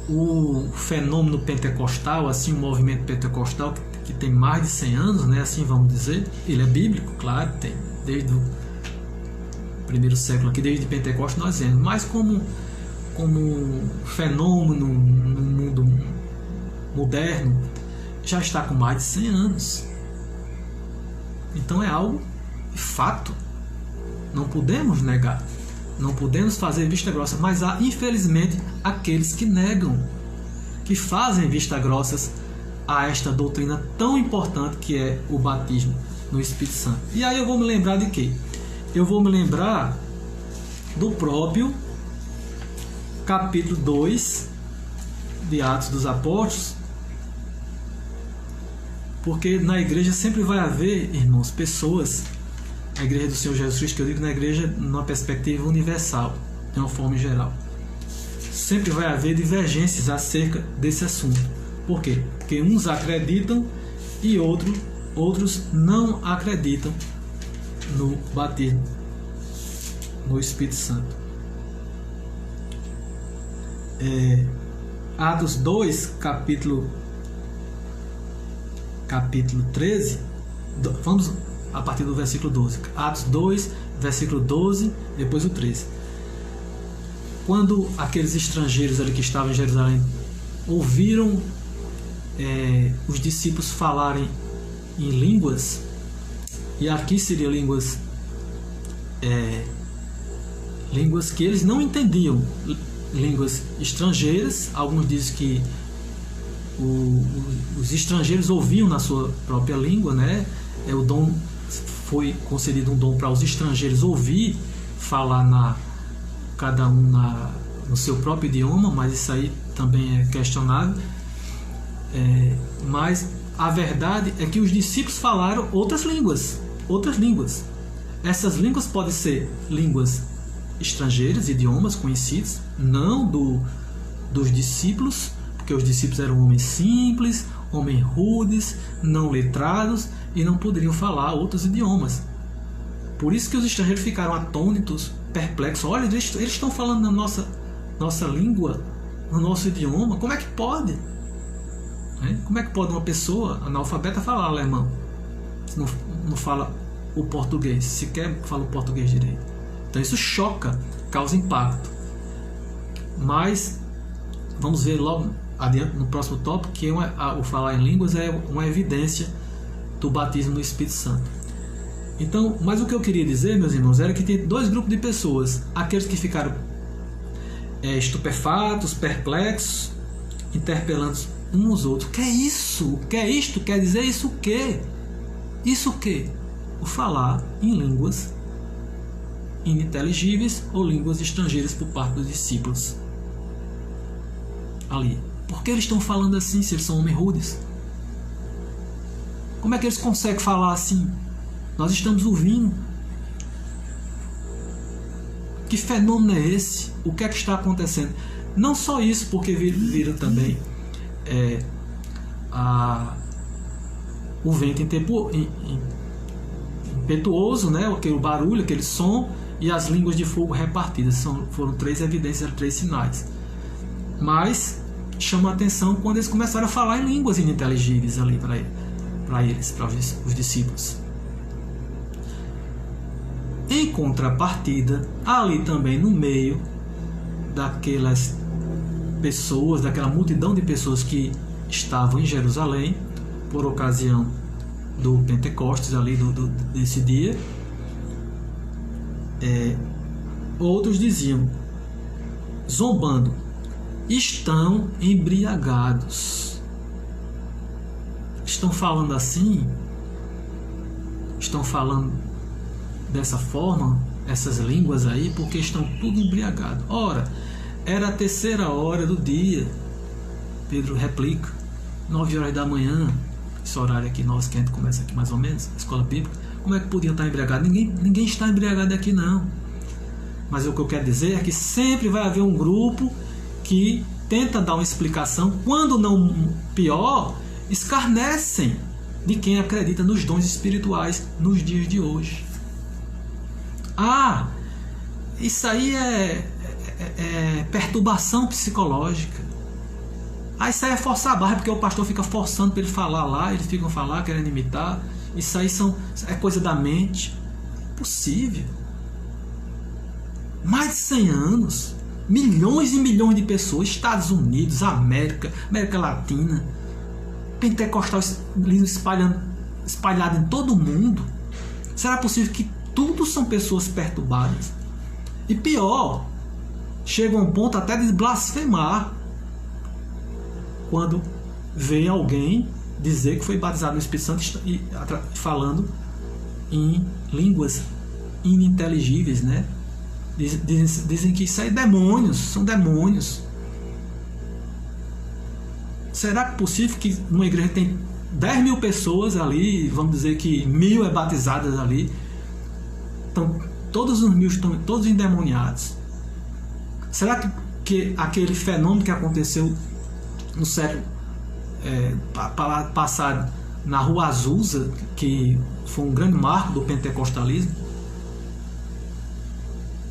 O fenômeno pentecostal, assim, o movimento pentecostal que tem mais de 100 anos, né, assim vamos dizer, ele é bíblico, claro, tem desde o primeiro século aqui, desde Pentecostes nós vemos, mas como fenômeno no mundo moderno, já está com mais de 100 anos. Então é algo fato, não podemos negar. não podemos fazer vista grossa, mas há, infelizmente, aqueles que negam, que fazem vista grossas a esta doutrina tão importante que é o batismo no Espírito Santo. E aí eu vou me lembrar de quê? Eu vou me lembrar do próprio capítulo 2 de Atos dos Apóstolos, porque na igreja sempre vai haver, irmãos, pessoas, a igreja do Senhor Jesus Cristo, que eu digo na igreja numa perspectiva universal, de uma forma geral, sempre vai haver divergências acerca desse assunto. Por quê? Porque uns acreditam e outros não acreditam no batismo no Espírito Santo. Atos 2, capítulo 13, vamos a partir do versículo 12. Atos 2, versículo 12, depois o 13. Quando aqueles estrangeiros ali que estavam em Jerusalém ouviram os discípulos falarem em línguas, e aqui seriam línguas que eles não entendiam, línguas estrangeiras. Alguns dizem que os estrangeiros ouviam na sua própria língua, né? O dom foi concedido, um dom para os estrangeiros ouvir falar cada um no seu próprio idioma, mas isso aí também é questionável. Mas a verdade é que os discípulos falaram outras línguas. Essas línguas podem ser línguas estrangeiras, idiomas conhecidos, não dos discípulos, porque os discípulos eram homens simples, homens rudes, não letrados, e não poderiam falar outros idiomas. Por isso que os estrangeiros ficaram atônitos, perplexos. Olha, eles estão falando na nossa língua, no nosso idioma. Como é que pode? Como é que pode uma pessoa analfabeta falar alemão? Se não fala o português, sequer fala o português direito. Então isso choca, causa impacto. Mas vamos ver logo adiante no próximo tópico que o falar em línguas é uma evidência do batismo no Espírito Santo. Então, mas o que eu queria dizer, meus irmãos, era que tem dois grupos de pessoas: aqueles que ficaram estupefatos, perplexos, interpelando uns aos outros. Que é isso? Que é isto? Quer dizer isso o quê? Isso o quê? O falar em línguas ininteligíveis ou línguas estrangeiras por parte dos discípulos ali. Por que eles estão falando assim se eles são homens rudes? Como é que eles conseguem falar assim? Nós estamos ouvindo. Que fenômeno é esse? O que é que está acontecendo? Não só isso, porque viram também o vento impetuoso, né? Aquele barulho, aquele som, e as línguas de fogo repartidas. Foram 3 evidências, 3 sinais. Mas chama a atenção quando eles começaram a falar em línguas ininteligíveis ali para os discípulos. Em contrapartida, ali também no meio daquelas pessoas, daquela multidão de pessoas que estavam em Jerusalém por ocasião do Pentecostes ali desse dia, outros diziam, zombando, estão embriagados. Estão falando assim, estão falando dessa forma, essas línguas aí, porque estão tudo embriagados. Ora, era a 3ª hora do dia. Pedro replica, 9 horas da manhã, esse horário aqui nosso, que a gente começa aqui mais ou menos, escola bíblica. Como é que podiam estar embriagados? Ninguém está embriagado aqui não. Mas o que eu quero dizer é que sempre vai haver um grupo que tenta dar uma explicação, quando não pior, escarnecem de quem acredita nos dons espirituais nos dias de hoje. Isso aí é perturbação psicológica. Isso aí é forçar a barra, porque o pastor fica forçando para ele falar lá, eles ficam falando, querendo imitar. Isso aí é coisa da mente. Possível. Mais de 100 anos, milhões e milhões de pessoas, Estados Unidos, América Latina, pentecostal espalhado em todo o mundo. Será possível que tudo são pessoas perturbadas? E pior, chega a um ponto até de blasfemar quando vê alguém dizer que foi batizado no Espírito Santo e falando em línguas ininteligíveis, né? Dizem que isso aí é demônios, são demônios. Será que é possível que numa igreja tem 10 mil pessoas ali, vamos dizer que 1000 é batizadas ali, então todos os 1000 estão todos endemoniados? Será que aquele fenômeno que aconteceu no século passado na Rua Azusa, que foi um grande marco do pentecostalismo,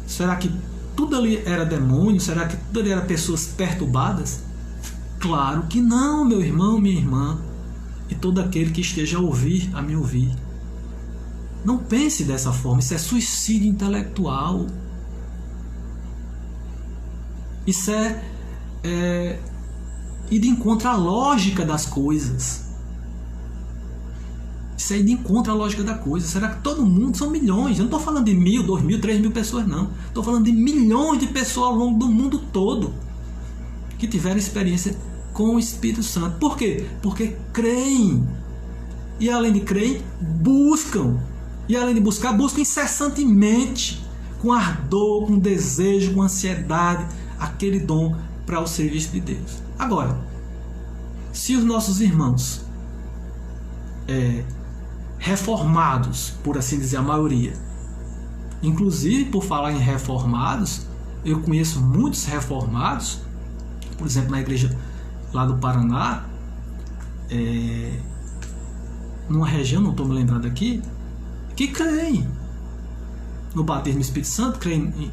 será que tudo ali era demônio? Será que tudo ali era pessoas perturbadas? Claro que não, meu irmão, minha irmã, e todo aquele que esteja a me ouvir. Não pense dessa forma, isso é suicídio intelectual. Isso é ir de encontro à lógica das coisas. Isso é ir de encontro à lógica da coisa. Será que todo mundo, são milhões, eu não estou falando de 1000, 2000, 3000 pessoas, não. Estou falando de milhões de pessoas ao longo do mundo todo que tiveram experiência com o Espírito Santo. Por quê? Porque creem. E além de creem, buscam. E além de buscar, buscam incessantemente, com ardor, com desejo, com ansiedade, aquele dom para o serviço de Deus. Agora, se os nossos irmãos reformados, por assim dizer, a maioria, inclusive por falar em reformados, eu conheço muitos reformados, por exemplo, na igreja lá do Paraná, numa região, não estou me lembrando aqui, que creem no batismo do Espírito Santo, creem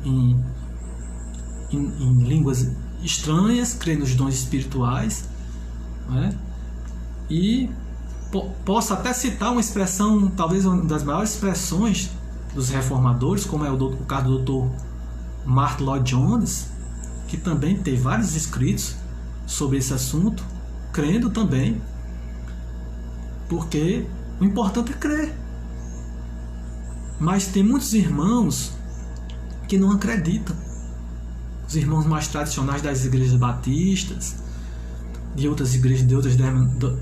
em línguas estranhas, creem nos dons espirituais, né? E posso até citar uma expressão, talvez uma das maiores expressões dos reformadores, como é o caso do Dr. Martyn Lloyd-Jones, que também tem vários escritos sobre esse assunto, crendo também, porque o importante é crer. Mas tem muitos irmãos que não acreditam. Os irmãos mais tradicionais das igrejas batistas, de outras igrejas, de outras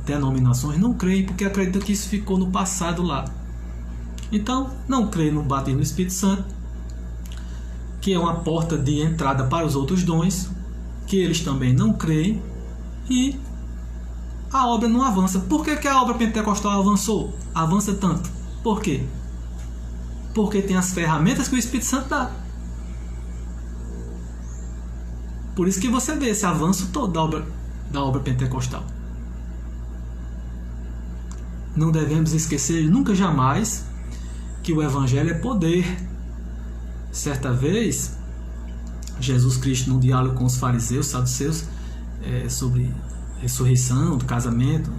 denominações, não creem, porque acreditam que isso ficou no passado lá. Então, não creem no batismo do Espírito Santo, que é uma porta de entrada para os outros dons, que eles também não creem, e a obra não avança. Por que a obra pentecostal avançou? Avança tanto. Por quê? Porque tem as ferramentas que o Espírito Santo dá. Por isso que você vê esse avanço todo da obra pentecostal. Não devemos esquecer nunca jamais que o Evangelho é poder. Certa vez, Jesus Cristo, num diálogo com os fariseus, saduceus, sobre ressurreição, do casamento,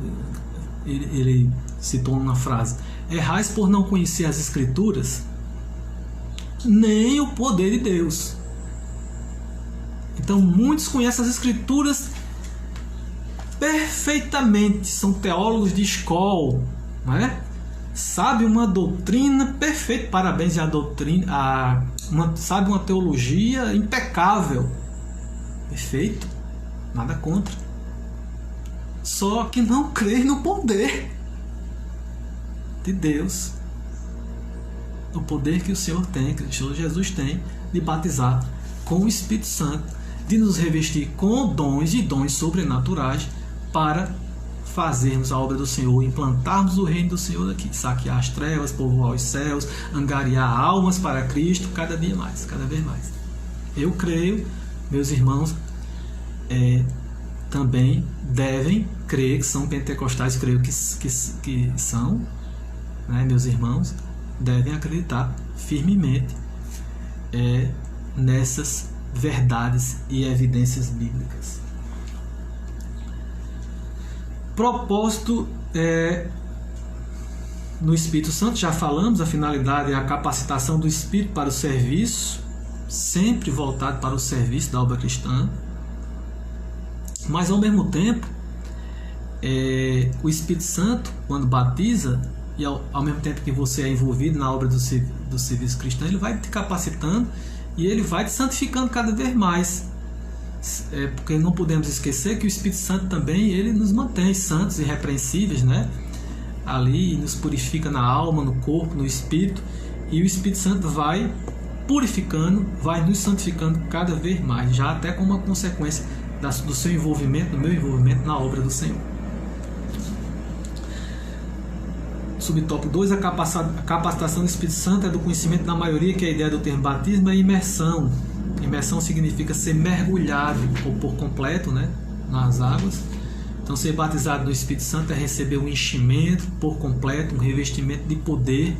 ele citou uma frase: errais por não conhecer as Escrituras, nem o poder de Deus. Então, muitos conhecem as Escrituras perfeitamente, são teólogos de escola, não é? Sabe uma doutrina perfeita, parabéns à doutrina, sabe uma teologia impecável, perfeito, nada contra, só que não crê no poder de Deus, o poder que o Senhor tem, que o Senhor Jesus tem, de batizar com o Espírito Santo, de nos revestir com dons e dons sobrenaturais para fazermos a obra do Senhor, implantarmos o reino do Senhor aqui, saquear as trevas, povoar os céus, angariar almas para Cristo, cada dia mais, cada vez mais. Eu creio, meus irmãos também devem crer que são pentecostais, creio que são, né, meus irmãos, devem acreditar firmemente nessas verdades e evidências bíblicas. Propósito no Espírito Santo, já falamos, a finalidade é a capacitação do Espírito para o serviço, sempre voltado para o serviço da obra cristã, mas ao mesmo tempo o Espírito Santo, quando batiza, e ao mesmo tempo que você é envolvido na obra do serviço cristão, ele vai te capacitando e ele vai te santificando cada vez mais. Porque não podemos esquecer que o Espírito Santo também, ele nos mantém santos e irrepreensíveis, né? Ali nos purifica na alma, no corpo, no espírito, e o Espírito Santo vai purificando, vai nos santificando cada vez mais, já até como uma consequência do seu envolvimento, do meu envolvimento na obra do Senhor. Subtópico 2, a capacitação do Espírito Santo é do conhecimento da maioria, que a ideia do termo batismo é imersão. Imersão significa ser mergulhado por completo, né, nas águas. Então, ser batizado no Espírito Santo é receber um enchimento por completo, um revestimento de poder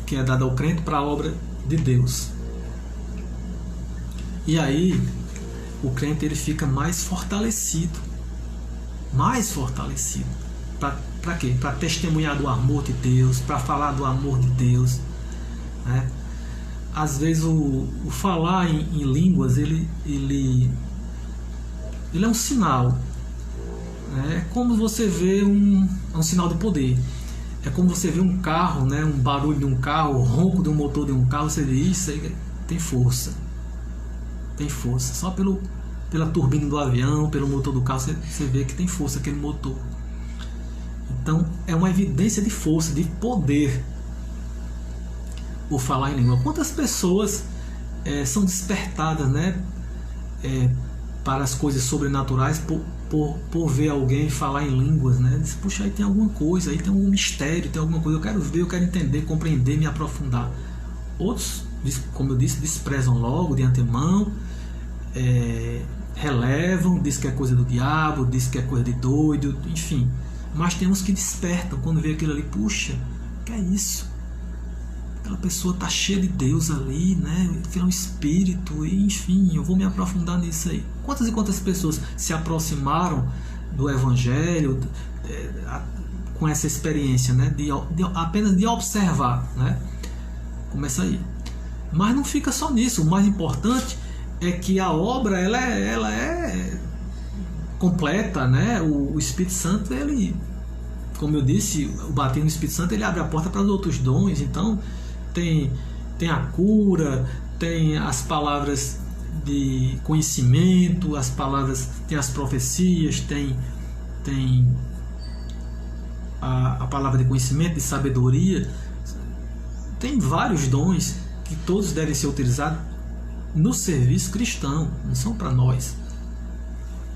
que é dado ao crente para a obra de Deus. E aí, o crente ele fica mais fortalecido. Mais fortalecido. Para quê? Para testemunhar do amor de Deus, para falar do amor de Deus, né? Às vezes o falar em línguas ele é um sinal, né? É como você vê um sinal de poder. É como você vê um carro, né? Um barulho de um carro, o ronco de um motor de um carro, você vê isso aí, tem força. Tem força. Só pela turbina do avião, pelo motor do carro, você vê que tem força aquele motor. Então é uma evidência de força, de poder, o falar em língua. Quantas pessoas são despertadas, né, para as coisas sobrenaturais por ver alguém falar em línguas, né? Diz, puxa, aí tem alguma coisa, aí tem um mistério, tem alguma coisa, eu quero ver, eu quero entender, compreender, me aprofundar. Outros, como eu disse, desprezam logo de antemão, relevam, diz que é coisa do diabo, diz que é coisa de doido, enfim. Mas tem uns que despertam quando vê aquilo ali, puxa, que é isso? Aquela pessoa está cheia de Deus ali, né? É um espírito, e, enfim, eu vou me aprofundar nisso aí. Quantas e quantas pessoas se aproximaram do Evangelho com essa experiência, né? Apenas de observar, né? Começa aí. Mas não fica só nisso. O mais importante é que a obra ela é completa, né? O Espírito Santo, ele, como eu disse, o batismo no Espírito Santo ele abre a porta para os outros dons. Então tem a cura, tem as palavras de conhecimento, as palavras, tem as profecias, tem a palavra de conhecimento, de sabedoria. Tem vários dons que todos devem ser utilizados no serviço cristão, não são para nós,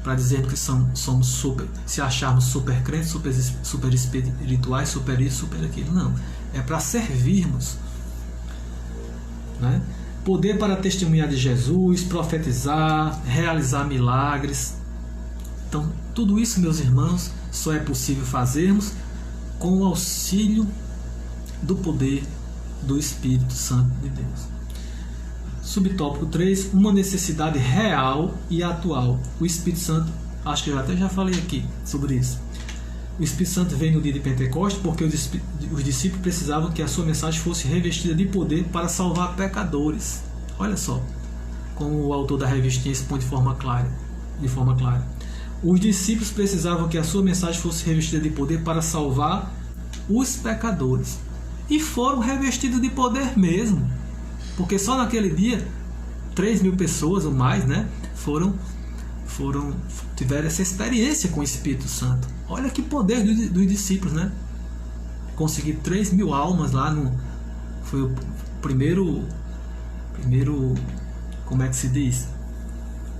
para dizer que somos super, se acharmos super crentes, super espirituais, super isso, super aquilo. Não, é para servirmos, né? Poder para testemunhar de Jesus, profetizar, realizar milagres. Então, tudo isso, meus irmãos, só é possível fazermos com o auxílio do poder do Espírito Santo de Deus. Subtópico 3, uma necessidade real e atual. O Espírito Santo, acho que eu até já falei aqui sobre isso. O Espírito Santo veio no dia de Pentecostes porque os discípulos precisavam que a sua mensagem fosse revestida de poder para salvar pecadores. Olha só como o autor da revistinha expõe de forma clara. Os discípulos precisavam que a sua mensagem fosse revestida de poder para salvar os pecadores. E foram revestidos de poder mesmo. Porque só naquele dia 3.000 pessoas ou mais, né, tiveram essa experiência com o Espírito Santo. Olha que poder dos discípulos, né? Conseguir 3.000 almas lá foi o primeiro, como é que se diz?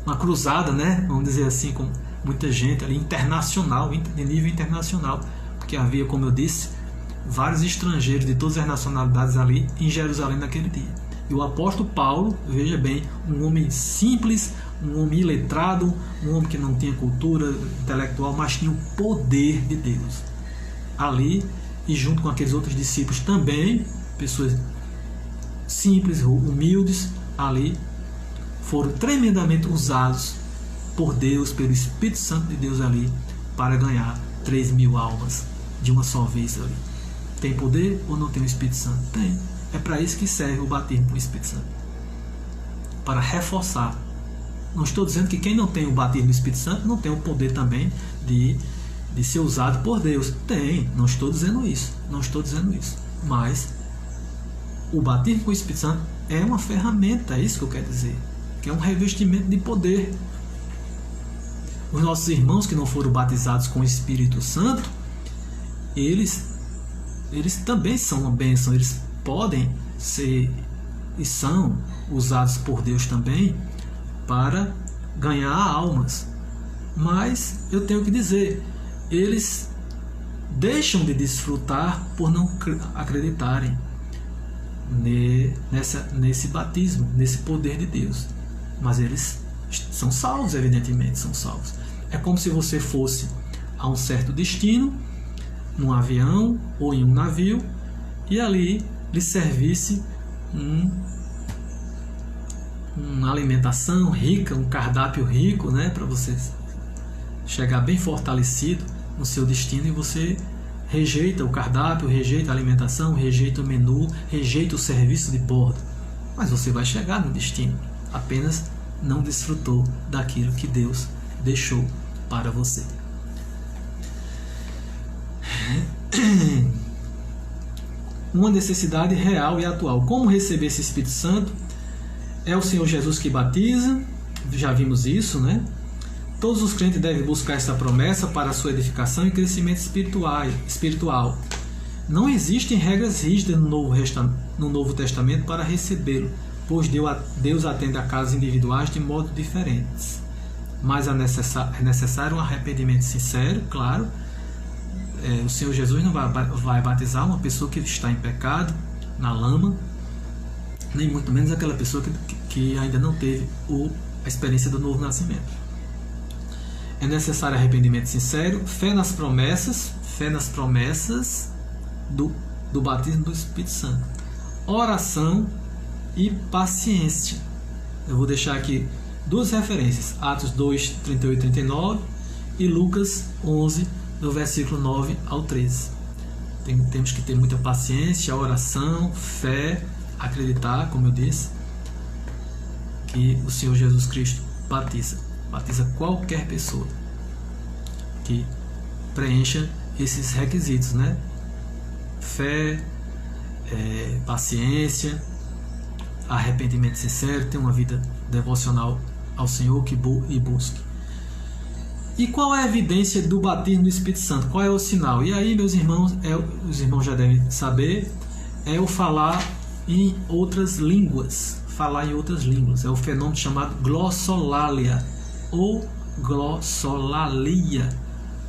Uma cruzada, né? Vamos dizer assim, com muita gente ali, internacional, de nível internacional. Porque havia, como eu disse, vários estrangeiros de todas as nacionalidades ali em Jerusalém naquele dia. E o apóstolo Paulo, veja bem, um homem simples, um homem iletrado, um homem que não tinha cultura intelectual, mas tinha o poder de Deus. Ali, e junto com aqueles outros discípulos também, pessoas simples, humildes, ali, foram tremendamente usados por Deus, pelo Espírito Santo de Deus ali, para ganhar 3.000 almas de uma só vez ali. Tem poder ou não tem o Espírito Santo? Tem. É para isso que serve o batismo com o Espírito Santo. Para reforçar. Não estou dizendo que quem não tem o batismo do Espírito Santo não tem o poder também de ser usado por Deus. Tem. Não estou dizendo isso. Mas o batismo com o Espírito Santo é uma ferramenta, é isso que eu quero dizer, que é um revestimento de poder. Os nossos irmãos que não foram batizados com o Espírito Santo, eles também são uma bênção, eles podem ser e são usados por Deus também para ganhar almas. Mas eu tenho que dizer, eles deixam de desfrutar por não acreditarem nesse batismo, nesse poder de Deus. Mas eles são salvos, evidentemente, são salvos. É como se você fosse a um certo destino, num avião ou em um navio, e ali lhe servisse uma alimentação rica, um cardápio rico, né, para você chegar bem fortalecido no seu destino, e você rejeita o cardápio, rejeita a alimentação, rejeita o menu, rejeita o serviço de bordo. Mas você vai chegar no destino, apenas não desfrutou daquilo que Deus deixou para você. Uma necessidade real e atual. Como receber esse Espírito Santo? É o Senhor Jesus que batiza, já vimos isso, né? Todos os crentes devem buscar essa promessa para a sua edificação e crescimento espiritual. Não existem regras rígidas no Novo Testamento para recebê-lo, pois Deus atende a casos individuais de modo diferentes. Mas é necessário um arrependimento sincero, claro. O Senhor Jesus não vai batizar uma pessoa que está em pecado, na lama, nem muito menos aquela pessoa que ainda não teve a experiência do novo nascimento. É necessário arrependimento sincero, fé nas promessas do batismo do Espírito Santo, oração e paciência. Eu vou deixar aqui duas referências, Atos 2, 38 e 39 e Lucas 11, do versículo 9 ao 13. Temos que ter muita paciência, oração, fé, acreditar, como eu disse, que o Senhor Jesus Cristo batiza qualquer pessoa que preencha esses requisitos, né? Fé, paciência, arrependimento sincero, ter uma vida devocional ao Senhor e busque. E qual é a evidência do batismo do Espírito Santo? Qual é o sinal? E aí, meus irmãos, os irmãos já devem saber, é o falar em outras línguas. Falar em outras línguas. É o fenômeno chamado glossolalia ou glossolalia.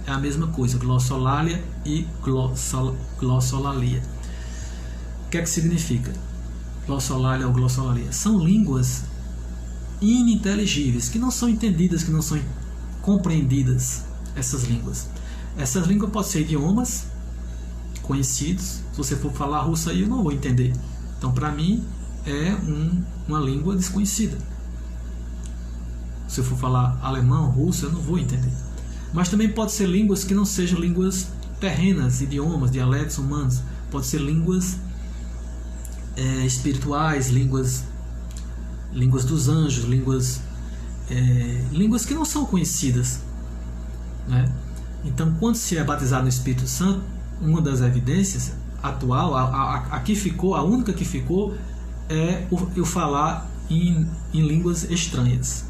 É a mesma coisa, glossolalia e glossolalia. O que é que significa? Glossolalia ou glossolalia? São línguas ininteligíveis, que não são entendidas, que não são compreendidas. Essas línguas podem ser idiomas conhecidos. Se você for falar russo aí, eu não vou entender. Então, para mim, é uma língua desconhecida. Se eu for falar alemão, russo, eu não vou entender. Mas também pode ser línguas que não sejam línguas terrenas, idiomas, dialetos humanos. Pode ser línguas espirituais, línguas dos anjos, línguas que não são conhecidas, né? Então, quando se é batizado no Espírito Santo, uma das evidências atual, a única que ficou, é o falar em línguas estranhas,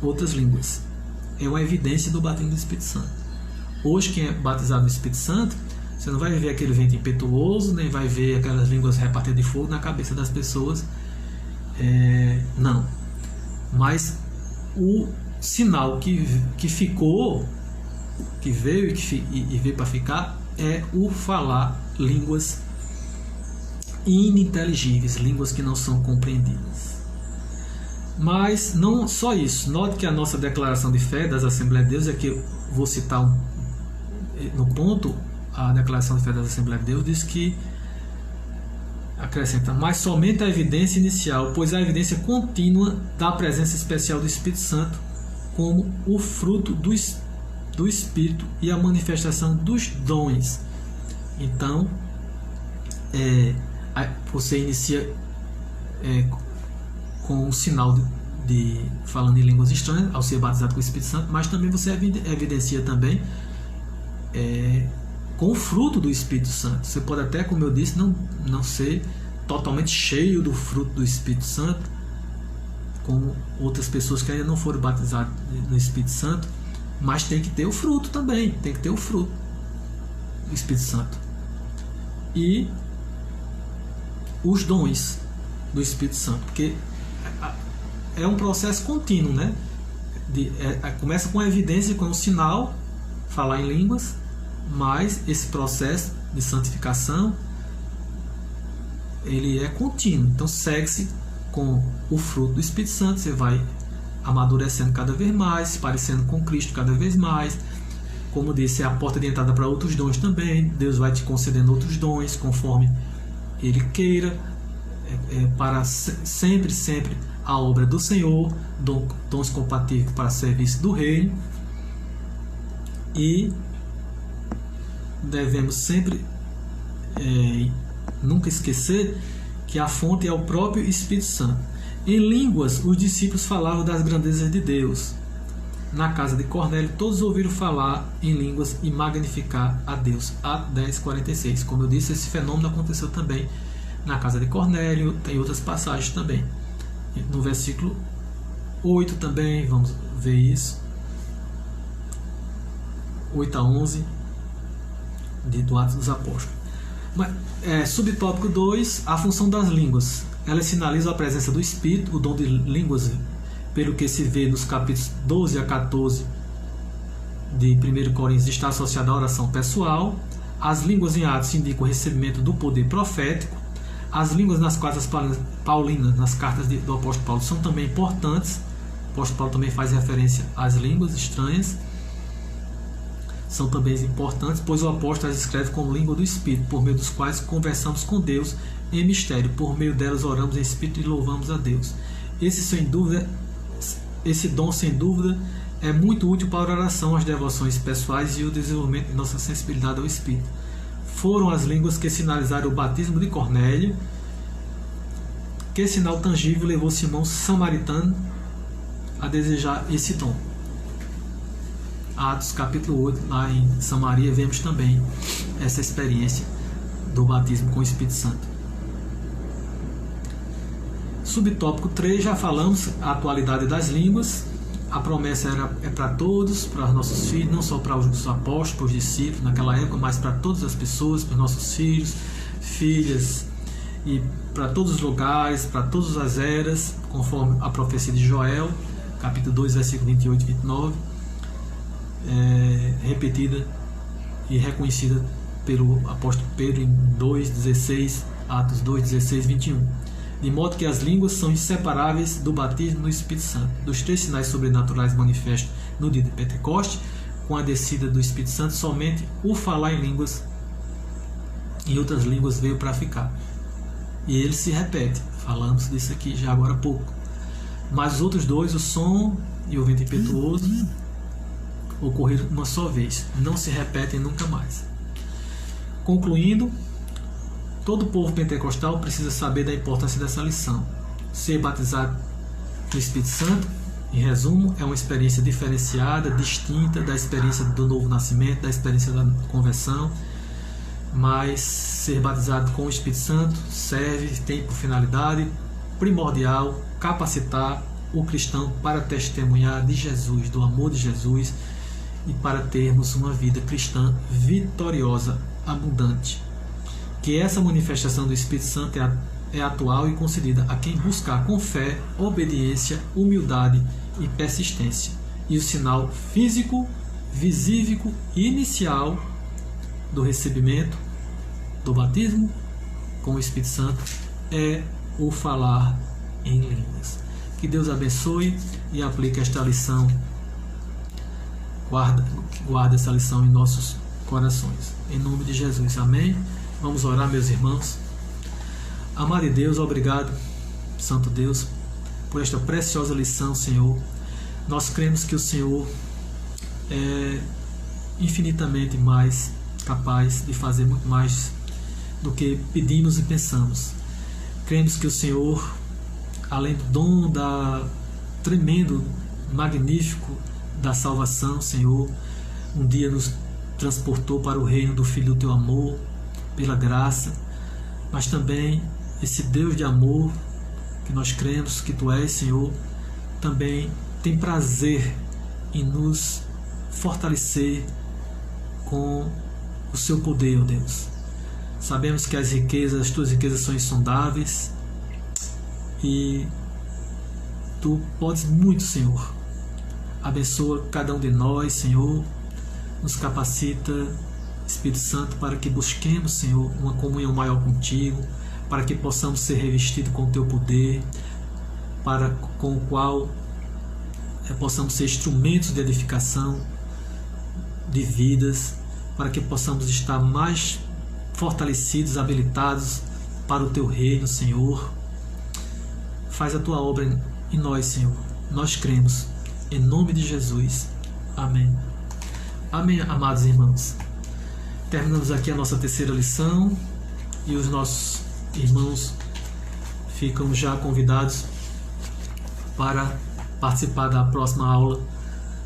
outras línguas. É uma evidência do batismo do Espírito Santo. Hoje, quem é batizado no Espírito Santo, você não vai ver aquele vento impetuoso, nem vai ver aquelas línguas repartidas de fogo na cabeça das pessoas, não. Mas o sinal que ficou, que veio e veio para ficar, é o falar línguas ininteligíveis, línguas que não são compreendidas. Mas não só isso. Note que a nossa declaração de fé das Assembleias de Deus, aqui eu vou citar no ponto, a declaração de fé das Assembleias de Deus diz que, acrescenta, mas somente a evidência inicial, pois a evidência contínua da presença especial do Espírito Santo como o fruto do Espírito e a manifestação dos dons. Então, você inicia com o sinal de falando em línguas estranhas ao ser batizado com o Espírito Santo, mas também você evidencia também com o fruto do Espírito Santo. Você pode até, como eu disse, não ser totalmente cheio do fruto do Espírito Santo, como outras pessoas que ainda não foram batizadas no Espírito Santo, mas tem que ter o fruto também, tem que ter o fruto do Espírito Santo. E os dons do Espírito Santo, porque é um processo contínuo, né? Começa com a evidência, com o sinal, falar em línguas, mas esse processo de santificação ele é contínuo, então segue-se com o fruto do Espírito Santo. Você vai amadurecendo cada vez mais, se parecendo com Cristo cada vez mais. Como disse, é a porta de entrada para outros dons também. Deus vai te concedendo outros dons conforme Ele queira, para sempre a obra do Senhor, dons compatíveis para serviço do Reino. E devemos sempre nunca esquecer que a fonte é o próprio Espírito Santo. Em línguas, os discípulos falavam das grandezas de Deus. Na casa de Cornélio, todos ouviram falar em línguas e magnificar a Deus. Atos 10:46. Como eu disse, esse fenômeno aconteceu também na casa de Cornélio. Tem outras passagens também. No versículo 8 também, vamos ver isso. 8-11 do Atos dos Apóstolos. Subtópico 2, a função das línguas. Elas sinalizam a presença do Espírito. O dom de línguas, pelo que se vê nos capítulos 12 a 14 de 1 Coríntios, está associado à oração pessoal. As línguas em Atos indicam o recebimento do poder profético. As línguas nas cartas paulinas, nas cartas do apóstolo Paulo, são também importantes. O apóstolo Paulo também faz referência às línguas estranhas. São também importantes, pois o apóstolo as escreve como língua do Espírito, por meio dos quais conversamos com Deus em mistério. Por meio delas oramos em Espírito e louvamos a Deus. Esse dom, sem dúvida, é muito útil para a oração, as devoções pessoais e o desenvolvimento de nossa sensibilidade ao Espírito. Foram as línguas que sinalizaram o batismo de Cornélio. Que sinal tangível levou Simão Samaritano a desejar esse dom? Atos capítulo 8, lá em Samaria, vemos também essa experiência do batismo com o Espírito Santo. Subtópico 3, já falamos a atualidade das línguas. A promessa é para todos, para os nossos filhos, não só para os apóstolos, para os discípulos naquela época, mas para todas as pessoas, para os nossos filhos, filhas, e para todos os lugares, para todas as eras, conforme a profecia de Joel, capítulo 2, versículo 28 e 29, repetida e reconhecida pelo apóstolo Pedro em 2,16, Atos 2,16, 21. De modo que as línguas são inseparáveis do batismo no Espírito Santo. Dos 3 sinais sobrenaturais manifestos no dia de Pentecoste, com a descida do Espírito Santo, somente o falar em línguas e outras línguas veio para ficar. E ele se repete. Falamos disso aqui já agora há pouco. Mas os outros 2, o som e o vento impetuoso, ocorreram uma só vez. Não se repetem nunca mais. Concluindo, todo o povo pentecostal precisa saber da importância dessa lição. Ser batizado no Espírito Santo, em resumo, é uma experiência diferenciada, distinta da experiência do novo nascimento, da experiência da conversão. Mas ser batizado com o Espírito Santo tem por finalidade primordial capacitar o cristão para testemunhar de Jesus, do amor de Jesus, e para termos uma vida cristã vitoriosa, abundante. Que essa manifestação do Espírito Santo é atual e concedida a quem buscar com fé, obediência, humildade e persistência. E o sinal físico, visível e inicial do recebimento do batismo com o Espírito Santo é o falar em línguas. Que Deus abençoe e aplique esta lição. Guarda essa lição em nossos corações. Em nome de Jesus. Amém. Vamos orar, meus irmãos. Amado Deus, obrigado, Santo Deus, por esta preciosa lição, Senhor. Nós cremos que o Senhor é infinitamente mais capaz de fazer muito mais do que pedimos e pensamos. Cremos que o Senhor, além do dom tremendo, magnífico da salvação, Senhor, um dia nos transportou para o reino do Filho do Teu amor, pela graça, mas também esse Deus de amor que nós cremos que Tu és, Senhor, também tem prazer em nos fortalecer com o Seu poder, ó Deus. Sabemos que as Tuas riquezas são insondáveis e Tu podes muito, Senhor. Abençoa cada um de nós, Senhor. Nos capacita, Espírito Santo, para que busquemos, Senhor, uma comunhão maior contigo, para que possamos ser revestidos com o Teu poder, com o qual possamos ser instrumentos de edificação de vidas, para que possamos estar mais fortalecidos, habilitados para o Teu reino, Senhor. Faz a Tua obra em nós, Senhor. Nós cremos. Em nome de Jesus. Amém. Amém, amados irmãos. Terminamos aqui a nossa terceira lição e os nossos irmãos ficam já convidados para participar da próxima aula,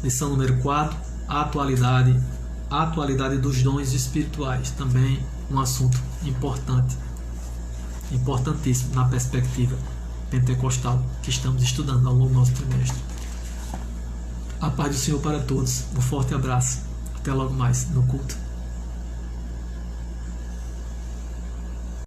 lição número 4, a atualidade dos dons espirituais. Também um assunto importante, importantíssimo na perspectiva pentecostal que estamos estudando ao longo do nosso trimestre. A paz do Senhor para todos. Um forte abraço. Até logo mais no culto.